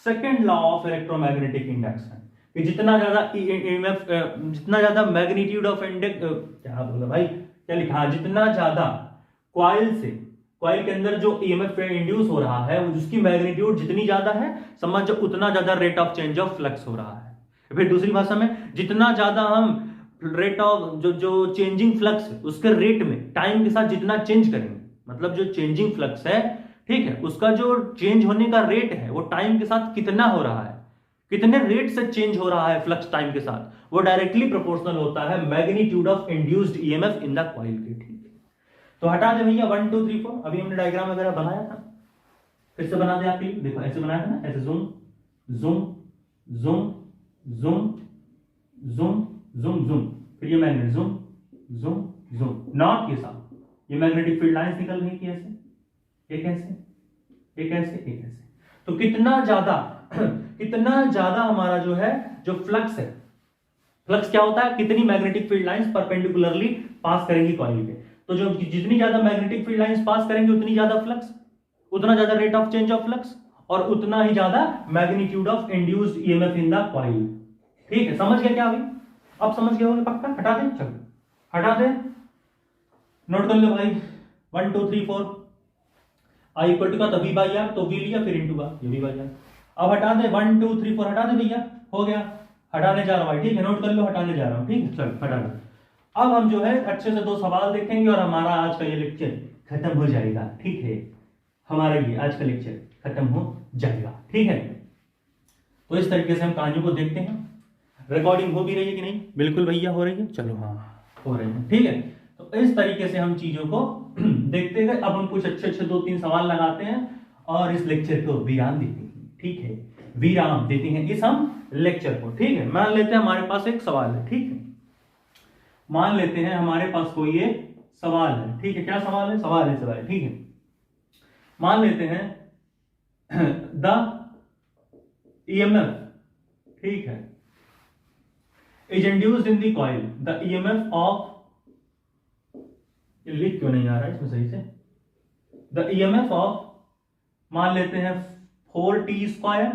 second law of electromagnetic induction, कि जितना ज्यादा ईएमएफ, जितना ज्यादा मैग्नीट्यूड ऑफ इंडेक्स, क्या बोला भाई, क्या लिखा, जितना ज्यादा कॉइल के अंदर जो ईएमएफ इंड्यूस हो रहा है, उसकी मैग्नीट्यूड जितनी ज्यादा है, समझ जाओ उतना ज्यादा rate of change of flux हो रहा है। फिर दूसरी भाषा में, जितना ज्यादा हम रेट ऑफ जो चेंजिंग फ्लक्स है उसके रेट में टाइम के साथ जितना चेंज करेंगे, मतलब जो चेंजिंग फ्लक्स है, ठीक है, उसका जो चेंज होने का रेट है वो टाइम के साथ कितना हो रहा है, कितने रेट से चेंज हो रहा है फ्लक्स टाइम के साथ, वो डायरेक्टली प्रोपोर्शनल होता है magnitude of induced EMF in the coil के, ठीक है। तो हटा दे भैया 1 2 3 4, अभी हमने डायग्राम वगैरह बनाया था, फिर से बना दे आप, देखो ऐसे बनाया था ना, ऐसे zoom zoom zoom zoom zoom zoom zoom, फिर ये magnet zoom zoom zoom, not के साथ ये मैग्नेटिक फील्ड लाइंस निकल रही है, ऐसे एक ऐसे एक ऐसे एक ऐसे। तो कितना ज्यादा हमारा जो है जो फ्लक्स है, फ्लक्स क्या होता है, कितनी मैग्नेटिक फील्ड लाइंस परपेंडिकुलरली पास करेंगी कॉइल पे, तो जो जितनी ज्यादा मैग्नेटिक फील्ड लाइंस पास करेंगे उतनी ज्यादा फ्लक्स, उतना ज्यादा rate of change of flux, और उतना ही ज्यादा magnitude of induced EMF in the coil, ठीक है। समझ गया क्या अभी, अब समझ गए होंगे पक्का, हटा दे, चलो हटा दे, नोट कर लो भाई, 1 2 3 4, आई इक्वल टू का तभी बाई आर, तो वी लिया, फिर इंटू का, ये भी बाई आर। अब हटा दे 1 2 3 4, हटा दे भैया, हो गया, हटाने जा रहा हूं भाई, ठीक है, नोट कर लो, हटाने जा रहा हूं, ठीक है, चल हटा दो। अब हम जो है अच्छे से 2 सवाल देखेंगे और हमारा आज का ये लेक्चर खत्म हो जाएगा, ठीक है, हमारा ये आज का लेक्चर खत्म हो जाएगा, ठीक है। तो इस तरीके से हम कहानियों को देखते हैं। रिकॉर्डिंग हो भी रही है कि नहीं, बिल्कुल भैया हो रही है, चलो हाँ हो रही है, ठीक है। तो इस तरीके से हम चीजों को देखते गए। अब हम कुछ अच्छे 2-3 सवाल लगाते हैं और इस लेक्चर को विराम देते हैं, ठीक है, विराम देते हैं इस हम लेक्चर को, ठीक है। मान लेते हैं हमारे पास एक सवाल है, ठीक है, मान लेते हैं हमारे पास कोई एक सवाल है, ठीक है, क्या सवाल है, सवाल, ठीक है। मान लेते हैं द ईएमएफ, ठीक है, is induced in the coil, the EMF of, लिख क्यों नहीं आ रहा है इसमें सही से, द ईएमएफ ऑफ, मान लेते हैं 4t²,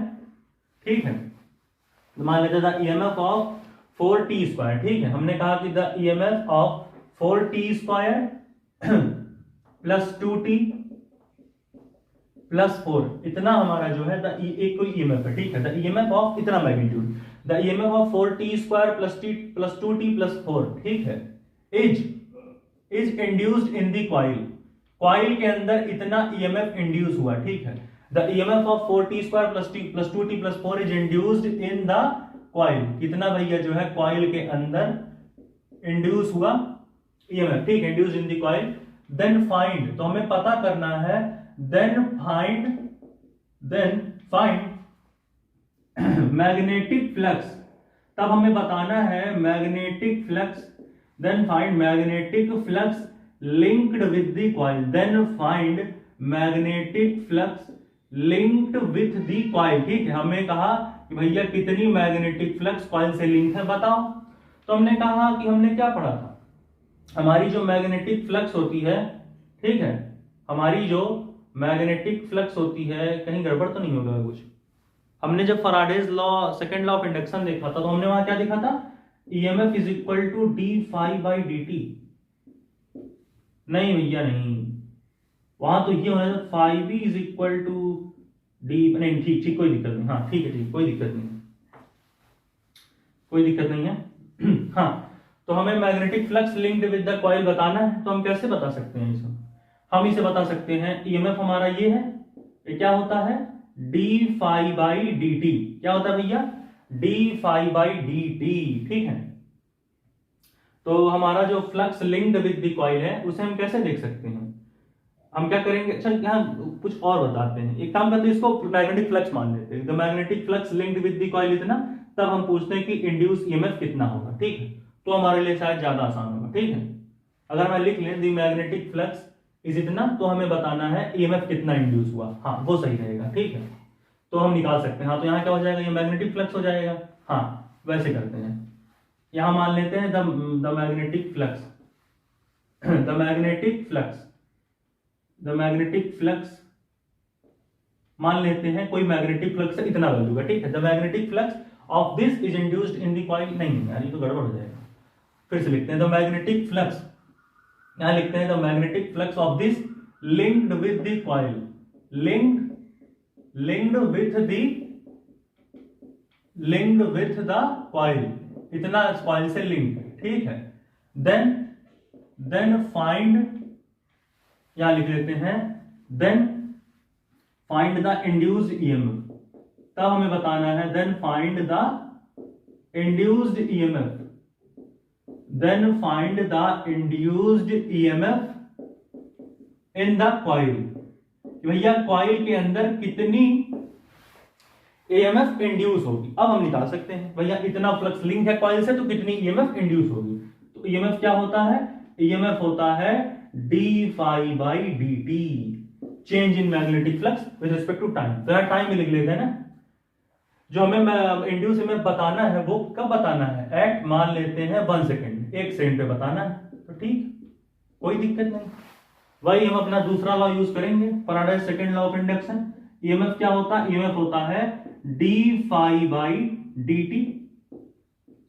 ठीक है, मान लेते हैं द ईएमएफ ऑफ 4t², ठीक है। हमने कहा कि the EMF of 4t² plus 2t plus 4, इतना हमारा जो है एक कोई ईएमएफ है, ठीक है, द ईएमएफ ऑफ इतना magnitude, the EMF of 4t² plus 2t plus 4, ठीक है, is induced in the coil, coil के अंदर इतना ईएमएफ इंड्यूस हुआ, ठीक है, the EMF of 4t² plus 2t plus 4 is induced in the coil, कितना भैया जो है कॉइल के अंदर इंड्यूस हुआ ईएमएफ, ठीक है, induced in the coil, then find, तो हमें पता करना है, देन फाइंड मैग्नेटिक फ्लक्स, तब हमें बताना है magnetic flux, then find magnetic flux linked with the coil, then find magnetic flux linked with the coil, ठीक है। हमें कहा कि भैया कितनी मैग्नेटिक फ्लक्स कॉइल से लिंक है बताओ, तो हमने कहा कि हमने क्या पढ़ा था, हमारी जो मैग्नेटिक फ्लक्स होती है, ठीक है, हमारी जो मैग्नेटिक फ्लक्स होती है, कहीं गड़बड़ तो नहीं होगा कुछ, हमने जब Faraday's law, second law of induction देखा था, तो हमने वहां क्या देखा था, EMF is equal to d phi by d t, नहीं भैया नहीं, वहां तो ये होना था phi B is equal to d, नहीं ठीक कोई दिक्कत नहीं, हाँ ठीक है, ठीक कोई दिक्कत नहीं है हाँ, तो हमें magnetic flux linked with the coil बताना है, तो हम कैसे बता सकते हैं इसको, हम इसे बता सकते हैं, ईएमएफ हमारा ये है, ये क्या होता है, d phi by d t, क्या होता है भैया, d phi by d t, ठीक है। तो हमारा जो flux linked with the coil है उसे हम कैसे देख सकते हैं, हम क्या करेंगे, अच्छा यहाँ कुछ और बताते हैं, एक काम करते हैं, इसको मैग्नेटिक फ्लक्स मान लेते हैं, the magnetic flux linked with the coil इतना, तब हम पूछते हैं कि इंड्यूस ईएमएफ कितना होगा, ठीक है, तो हमारे लिए शायद ज्यादा आसान होगा, ठीक है। अगर मैं लिख लें द मैग्नेटिक फ्लक्स इज इतना, तो हमें बताना है ईएमएफ कितना इंड्यूस हुआ। हाँ वो सही रहेगा, ठीक है, तो हम निकाल सकते हैं। हाँ तो यहाँ क्या हो जाएगा, ये मैग्नेटिक फ्लक्स हो जाएगा। हाँ वैसे करते हैं, यहां मान लेते हैं the magnetic flux, the magnetic flux, the magnetic flux मान लेते हैं कोई मैग्नेटिक फ्लक्स है इतना वैल्यू का, ठीक है। The magnetic flux of this is induced in the coil, नहीं यार ये तो गड़बड़ हो जाएगा, फिर से लिखते हैं द मैग्नेटिक फ्लक्स, यहां लिखते हैं the magnetic flux of this linked with the coil, linked with the coil, इतना कॉइल से लिंक, ठीक है। देन फाइंड, यहां लिख लेते हैं then find the induced EMF, तब हमें बताना है then find the induced EMF, then find the induced EMF in the coil, भैया कॉइल के अंदर कितनी ईएमएफ इंड्यूस होगी। अब हम निकाल सकते हैं भैया इतना फ्लक्स लिंक है कॉइल से तो कितनी ईएमएफ इंड्यूस होगी। तो ईएमएफ क्या होता है, ईएमएफ होता है d phi by d t, change in magnetic flux with respect to time. तो यहाँ टाइम भी लिख लेते हैं ना, जो हमें इंड्यूस ईएमएफ बताना है वो कब बताना है, एट मान लेते हैं 1 सेकेंड, 1 सेकेंड पे बताना है, तो ठीक कोई दिक्कत नहीं। वही हम अपना दूसरा लॉ यूज करेंगे, Faraday second law of induction. EMF क्या होता है, ईएमएफ होता है d phi by d t.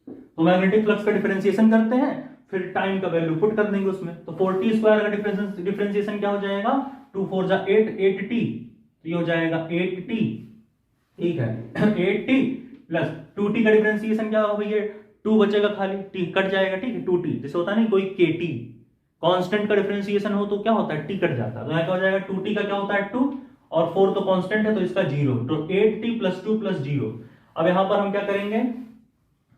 तो मैग्नेटिक फ्लक्स का डिफरेंशिएशन करते हैं, फिर टाइम का वैल्यू पुट कर देंगे उसमें, तो 40 स्क्वायर का डिफरेंशिएशन क्या हो जाएगा, 2 4 जा 8, 8t, तो ये हो जाएगा 8t, ठीक है। 8t प्लस 2t का डिफरेंशिएशन क्या होगा भैया, 2 बचेगा खाली, t कट जाएगा, ठीक है। 2t जैसे होता नहीं कोई kt कांस्टेंट का डिफरेंशिएशन हो तो क्या होता है, t कट जाता है, तो यहाँ क्या हो जाएगा 2t का क्या होता है 2, और 4 तो कांस्टेंट है तो इसका 0, तो 8t प्लस 2 प्लस 0। अब यहां पर हम क्या करेंगे,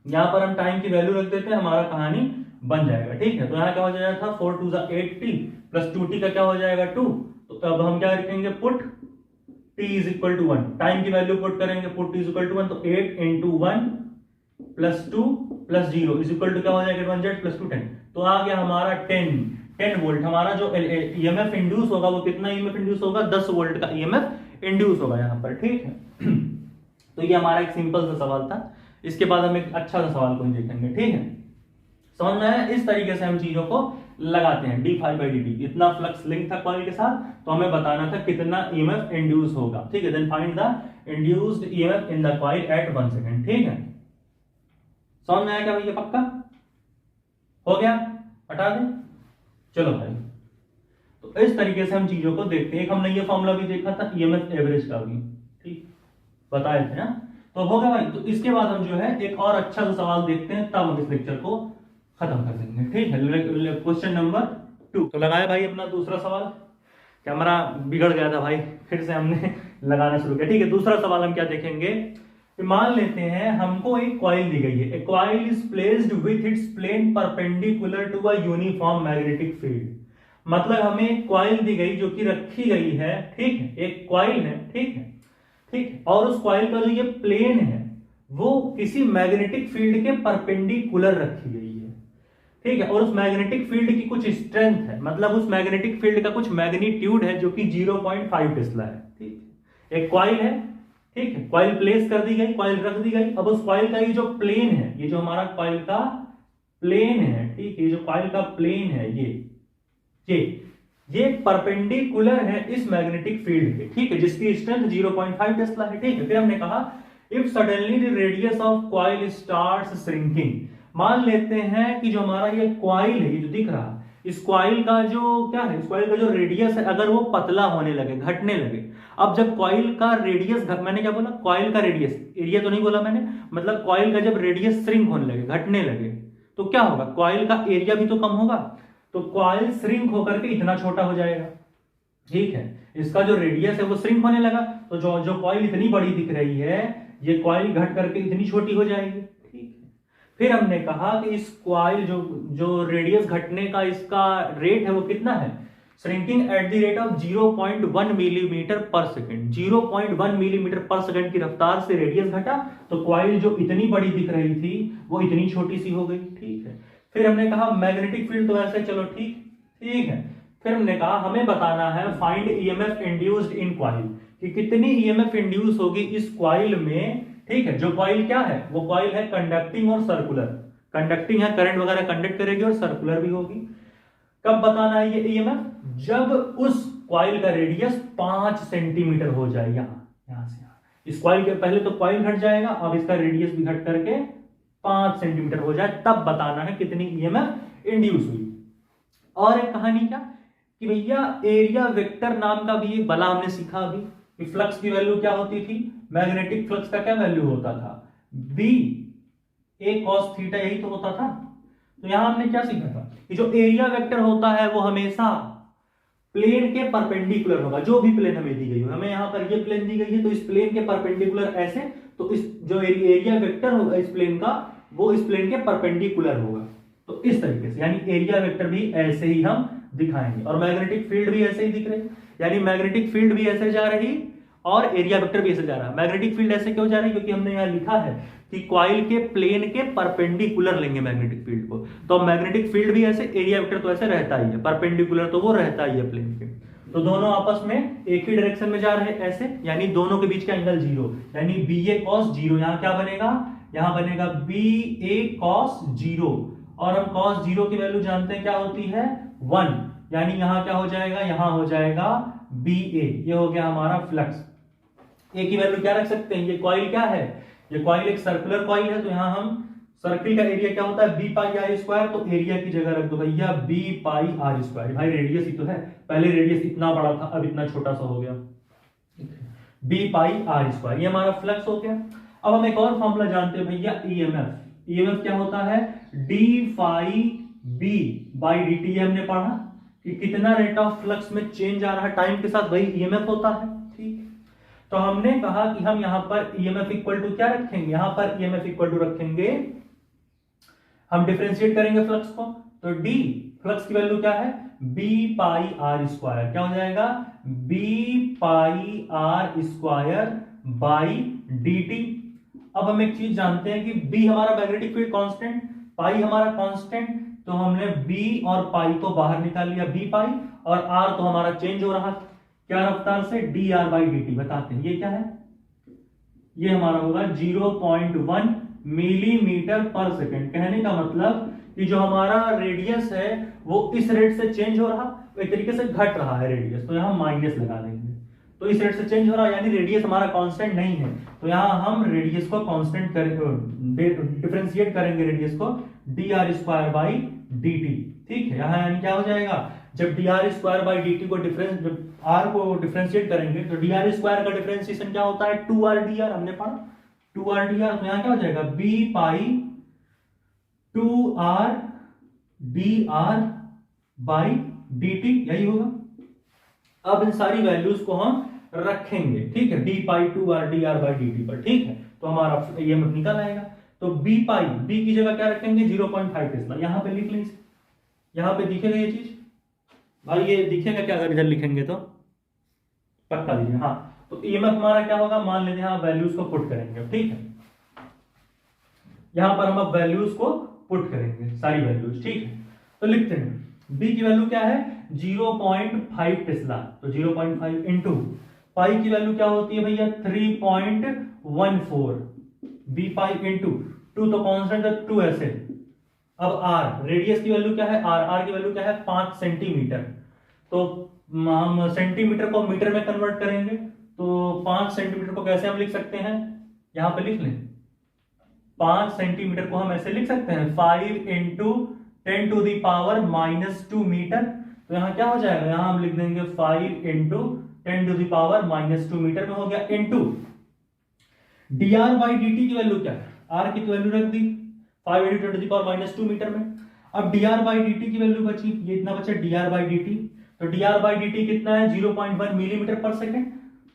यहां पर हम टाइम की वैल्यू रख देते हैं, हमारा कहानी बन जाएगा, ठीक है। तो यहाँ क्या हो जाएगा था 4 2 8t प्लस 2t का क्या हो जाएगा 2, तो अब हम क्या रखेंगे put t is equal to 1, time की वैल्यू पुट करेंगे, put t is equal to 1, तो 8 into 1 plus 2 plus 0 is equal to क्या हो जाएगा 1z प्लस 2 10, तो आ गया हमारा 10 वोल्ट। हमारा जो ईएमएफ इंड्यूस होगा वो कितना ईएमएफ इंड्यूस होगा, 10 वोल्ट का ईएमएफ इंड्यूस होगा यहाँ पर, ठीक है। तो ये हमारा एक सिंपल सा सवाल था, इसके बाद हम एक अच्छा सा सवाल को देखेंगे, ठीक है। समझ में आया, इस तरीके से हम चीजों को लगाते हैं। D phi by d t, इतना फ्लक्स लिंक था कॉइल के साथ, तो हमें बताना था कितना ईएमएफ इंड्यूस होगा, ठीक है। Then find the induced EMF in the coil at 1 second, ठीक है। समझ में आया क्या भैया, पक्का हो गया, हटा दें, चलो भाई। तो इस तरीके से हम चीजों को देखते हैं। एक हमने ये फॉर्मूला भी देखा था ईएमएफ एवरेज का भी, ठीक बताए थे ना, तो हो गया भाई। तो इसके बाद हम जो है एक और अच्छा सा सवाल देखते हैं, तब हम इस लेक्चर को खत्म कर देंगे, ठीक है। क्वेश्चन नंबर 2, तो लगाया भाई अपना दूसरा सवाल, कैमरा बिगड़ गया था भाई, फिर से हमने लगाना शुरू किया, ठीक है। दूसरा सवाल हम क्या देखेंगे, मान लेते हैं हमको एक कॉइल दी गई है, a coil is placed with its plane perpendicular to a uniform magnetic field. मतलब हमें एक कॉइल दी गई जो कि रखी गई है, ठीक है, एक कॉइल है, ठीक है, ठीक, और उस कॉइल का जो ये प्लेन है वो किसी मैग्नेटिक फील्ड के परपेंडिकुलर रखी गई है, ठीक है, और उस मैग्नेटिक फील्ड की कुछ स्ट्रेंथ है, मतलब उस मैग्नेटिक फील्ड का कुछ मैग्नीट्यूड है जो कि 0.5 टेस्ला है, ठीक है। एक कॉइल है, ठीक है, कॉइल प्लेस कर दी गई, कॉइल रख दी गई। अब उस कॉइल का ये जो प्लेन है, ये जो हमारा कॉइल का प्लेन है, ठीक है, ये जो कॉइल का प्लेन है ये परपेंडिकुलर है इस मैग्नेटिक फील्ड के, ठीक है, जिसकी स्ट्रेंथ 0.5 टेस्ला है, ठीक है। फिर हमने कहा if suddenly the radius of coil starts shrinking, मान लेते हैं कि जो हमारा ये कॉइल है, ये जो दिख रहा, इस कॉइल का जो क्या है, इस कॉइल का जो रेडियस है अगर वो पतला होने लगे, घटने लगे। अब जब कॉइल का रेडियस मैंने क्या बोला, कॉइल का रेडियस, एरिया तो नहीं बोला मैंने, मतलब कॉइल का जब रेडियस श्रिंक होने लगे, घटने लगे, तो क्या होगा, कॉइल का एरिया भी तो कम होगा, तो कॉइल श्रिंक होकर के इतना छोटा हो जाएगा, ठीक है। इसका जो रेडियस है वो श्रिंक होने लगा, तो जो कॉइल इतनी बड़ी दिख रही है, ये कॉइल घट करके इतनी छोटी हो जाएगी, ठीक है। फिर हमने कहा कि इस कॉइल जो रेडियस घटने का इसका रेट है वो कितना है, shrinking at the rate of 0.1 millimetre पर सेकेंड, 0.1 मिलीमीटर पर सेकेंड की रफ्तार से रेडियस घटा, तो कॉइल जो इतनी बड़ी दिख रही थी वो इतनी छोटी सी हो गई, ठीक है। फिर हमने कहा मैग्नेटिक फील्ड तो ऐसे, चलो ठीक है, फिर हमने कहा हमें बताना है find EMF induced in coil, कि कितनी ईएमएफ इंड्यूस होगी इस कॉइल में। ठीक है, जो कॉइल क्या है, वो कॉइल है कंडक्टिंग और सर्कुलर। कंडक्टिंग है, करंट वगैरह कंडक्ट करेगी, और सर्कुलर भी होगी। कब बताना है ये ईएमएफ, जब उस कॉइल का रेडियस 5 सेंटीमीटर हो जाए, यहां से यहां। इस कॉइल के पहले तो कॉइल घट जाएगा, अब इसका रेडियस भी घट करके 5 सेंटीमीटर हो जाए, तब बताना है कितनी ईएमएफ इंड्यूस हुई। और एक कहानी क्या कि भैया एरिया वेक्टर नाम का भी एक बला हमने सीखा अभी, कि फ्लक्स की वैल्यू क्या होती थी, मैग्नेटिक फ्लक्स का क्या वैल्यू होता था, बी ए कॉस थीटा, यही तो होता था। तो यहां हमने क्या सीखा था कि जो एरिया वेक्टर होता है वो हमेशा प्लेन के परपेंडिकुलर होगा, जो भी प्लेन हमें दी गई हो। हमें यहां पर ये प्लेन दी गई है, तो इस प्लेन के परपेंडिकुलर ऐसे, तो इस जो एरिया वेक्टर होगा इस प्लेन का, वो इस प्लेन के परपेंडिकुलर होगा। तो इस तरीके से, यानी एरिया वेक्टर भी ऐसे ही हम दिखाएंगे, और मैग्नेटिक फील्ड भी ऐसे ही दिख रही, यानी मैग्नेटिक फील्ड भी ऐसे जा रही और एरिया वेक्टर भी ऐसे जा रहा है। मैग्नेटिक फील्ड ऐसे क्यों जा रही, क्योंकि हमने यहां लिखा है कि कॉइल के प्लेन के परपेंडिकुलर लेंगे मैग्नेटिक फील्ड को, तो मैग्नेटिक फील्ड भी ऐसे, एरिया वेक्टर तो ऐसे रहता ही है, परपेंडिकुलर तो वो रहता ही है प्लेन के। तो दोनों आपस में एक ही डायरेक्शन में जा रहे हैं ऐसे, यानी दोनों के बीच का एंगल 0, यानी बी ए कॉस 0। यहां क्या बनेगा, यहां बनेगा बी ए कॉस 0, और हम कॉस 0 की वैल्यू जानते हैं क्या होती है 1, यानी यहां क्या हो जाएगा, यहां हो जाएगा बी ए। ये हो गया हमारा फ्लक्स। ए की वैल्यू क्या रख सकते हैं, ये कॉइल क्या है, ये कॉइल एक सर्कुलर कॉइल है, तो यहां हम सर्किल का एरिया क्या होता है बी पाई आर स्क्वायर, तो एरिया की जगह रख दो भैया बी पाई आर स्क्वायर। भाई रेडियस ही तो है, पहले रेडियस इतना बड़ा था, अब इतना छोटा सा हो गया, बी पाई आर स्क्वायर। ये हमारा फ्लक्स हो गया। अब हम एक और फॉर्मूला जानते हैं भैया ईएमएफ। ईएमएफ क्या होता है, d phi B by d t. हमने पढ़ा कि कितना रेट ऑफ फ्लक्स में चेंज आ रहा है टाइम के साथ, वही ईएमएफ होता है। ठीक, तो हमने कहा कि हम यहां पर ईएमएफ इक्वल टू क्या रखेंगे, यहां पर ईएमएफ इक्वल टू रखेंगे, हम डिफरेंशिएट करेंगे फ्लक्स को, तो डी फ्लक्स की वैल्यू क्या है बी पाई आर स्क्वायर, क्या हो जाएगा B pi r square by d t. अब हम एक चीज जानते हैं कि बी हमारा मैग्नेटिक फील्ड कांस्टेंट, पाई हमारा कांस्टेंट, तो हमने बी और पाई तो बाहर निकाल लिया, बी पाई, और आर तो हमारा चेंज हो रहा क्या रफ्तार से, D r by d T. बताते हैं ये क्या है, ये हमारा होगा 0.1 मिलीमीटर पर सेकेंड। कहने का मतलब कि जो हमारा रेडियस है वो इस रेट से चेंज हो रहा, एक तरीके से घट रहा है रेडियस, तो यहां माइनस लगा देंगे। तो इस रेट से चेंज हो रहा है, यानी रेडियस हमारा कांस्टेंट नहीं है, तो यहां हम रेडियस को कांस्टेंट करेंगे, डिफरेंशिएट करेंगे रेडियस को D R square by d t. ठीक है, यहां यानी क्या हो जाएगा, जब D R square by d T को आर को डिफरेंशिएट करेंगे, तो डी आर स्क्वायर का डिफरेंशिएशन क्या होता है 2r dr, हमने पढ़ा 2r dr, तो यहां क्या हो जाएगा B pi 2r dr by dt, यही होगा। अब इन सारी वैल्यूज को हम रखेंगे, ठीक है, D pi 2r dr by dt पर। ठीक है, तो हमारा ये निकल आएगा। तो बी पाई, बी की जगह क्या रखेंगे 0.5 टेस्ला, यहां पे लिख लीजिए, यहां पे दिखेगा ये चीज भाई, ये दिखेगा क्या अगर इधर लिखेंगे तो पक्का लीजिए। हाँ, तो ईएमएफ हमारा क्या होगा, मान लेते हैं वैल्यूज को पुट करेंगे। ठीक है, यहां पर हम अब वैल्यूज को पुट करेंगे, सारी वैल्यूज। ठीक है, तो लिखते हैं बी की वैल्यू क्या है 0.5 टेस्ला, तो 0.5 इंटू पाई की वैल्यू क्या होती है भैया 3.14, बी पाई इंटू 2 तो कॉन्स्टेंट है 2 ऐसे। अब आर रेडियस की वैल्यू क्या है, आर की वैल्यू क्या है 5 सेंटीमीटर, तो हम सेंटीमीटर को मीटर में कन्वर्ट करेंगे, तो 5 सेंटीमीटर को कैसे हम लिख सकते हैं, यहां पे लिख लें 5 सेंटीमीटर को हम ऐसे लिख सकते हैं 5 into 10 to the power -2 metre. तो यहां क्या हो जाएगा, यहां हम लिख देंगे 5 into 10 to the power -2 metre में हो गया, into d r by d t की वैल्यू क्या है, आर की वैल्यू रख दी 5 into 10 to the power -2 metre में। अब d r by d t की वैल्यू बची, ये इतना बचा d r by d t, तो d r by d t कितना है 0.1 मिलीमीटर पर सेकेंड,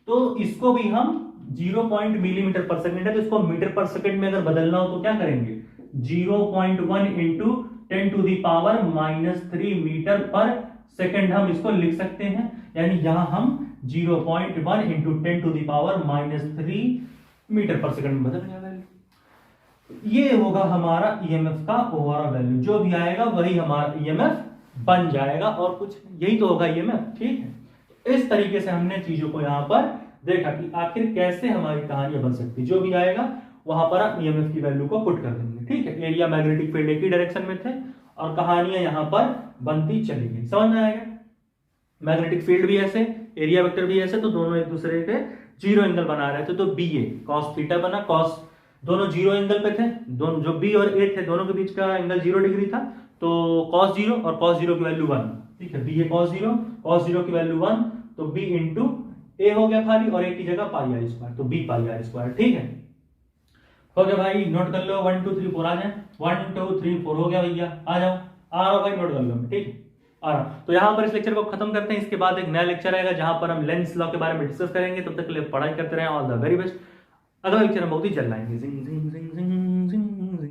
तो इसको भी हम 0. मिलीमीटर पर सेकेंड है, तो इसको मीटर पर सेकेंड में अगर बदलना हो तो क्या करेंगे 0.1 into 10 to the power -3 metre per second हम इसको लिख सकते हैं, यानी यहां हम 0.1 into 10 to the power -3 metre per second में बदल जाएगा। ये होगा हमारा ईएमएफ का ओवरऑल वैल्यू, जो भी आएगा वही हमारा ईएमएफ बन जाएगा और कुछ यही तो होगा ईएमएफ, ठीक है। तो इस तरीके से हमने चीजों को यहां पर देखा कि आखिर कैसे हमारी कहानियां बन सकती है। जो भी आएगा वहां पर आप ईएमएफ की वैल्यू को पुट कर देंगे, ठीक है। एरिया मैग्नेटिक फील्ड एक ही डायरेक्शन में थे और कहानियां यहां पर बनती चली गई। समझ में आएगा? मैग्नेटिक फील्ड भी ऐसे, एरिया वेक्टर भी ऐसे, तो दोनों एक दूसरे के जीरो एंगल बना रहे थे। तो बी ए कॉस थीटा बना, कॉस दोनों जीरो एंगल पे थे, दोनों जो बी और ए थे दोनों के बीच का एंगल 0 डिग्री था। तो कॉस जीरो और कॉस जीरो की वैल्यू 1, ठीक है। बी ए कॉस जीरो की वैल्यू 1, तो बी इंटू ए हो गया खाली, और ए की जगह पाई आर स्क्वायर, तो बी पाई आर स्क्वायर, ठीक है। हो गया भाई, नोट कर लो। 1 2 3 4 आ जाए, 1 2 3 4 हो गया भैया, आ जाओ, आ रहा भाई, नोट कर लो, ठीक है, आ रहा। तो यहां पर इस लेक्चर को खत्म करते हैं। इसके बाद एक नया लेक्चर आएगा जहां पर हम लेंस लॉ के बारे में डिस्कस करेंगे। तब तक के लिए पढ़ाई करते रहें। All the very best. अगला लेक्चर हम बहुत ही जल्द आएंगे।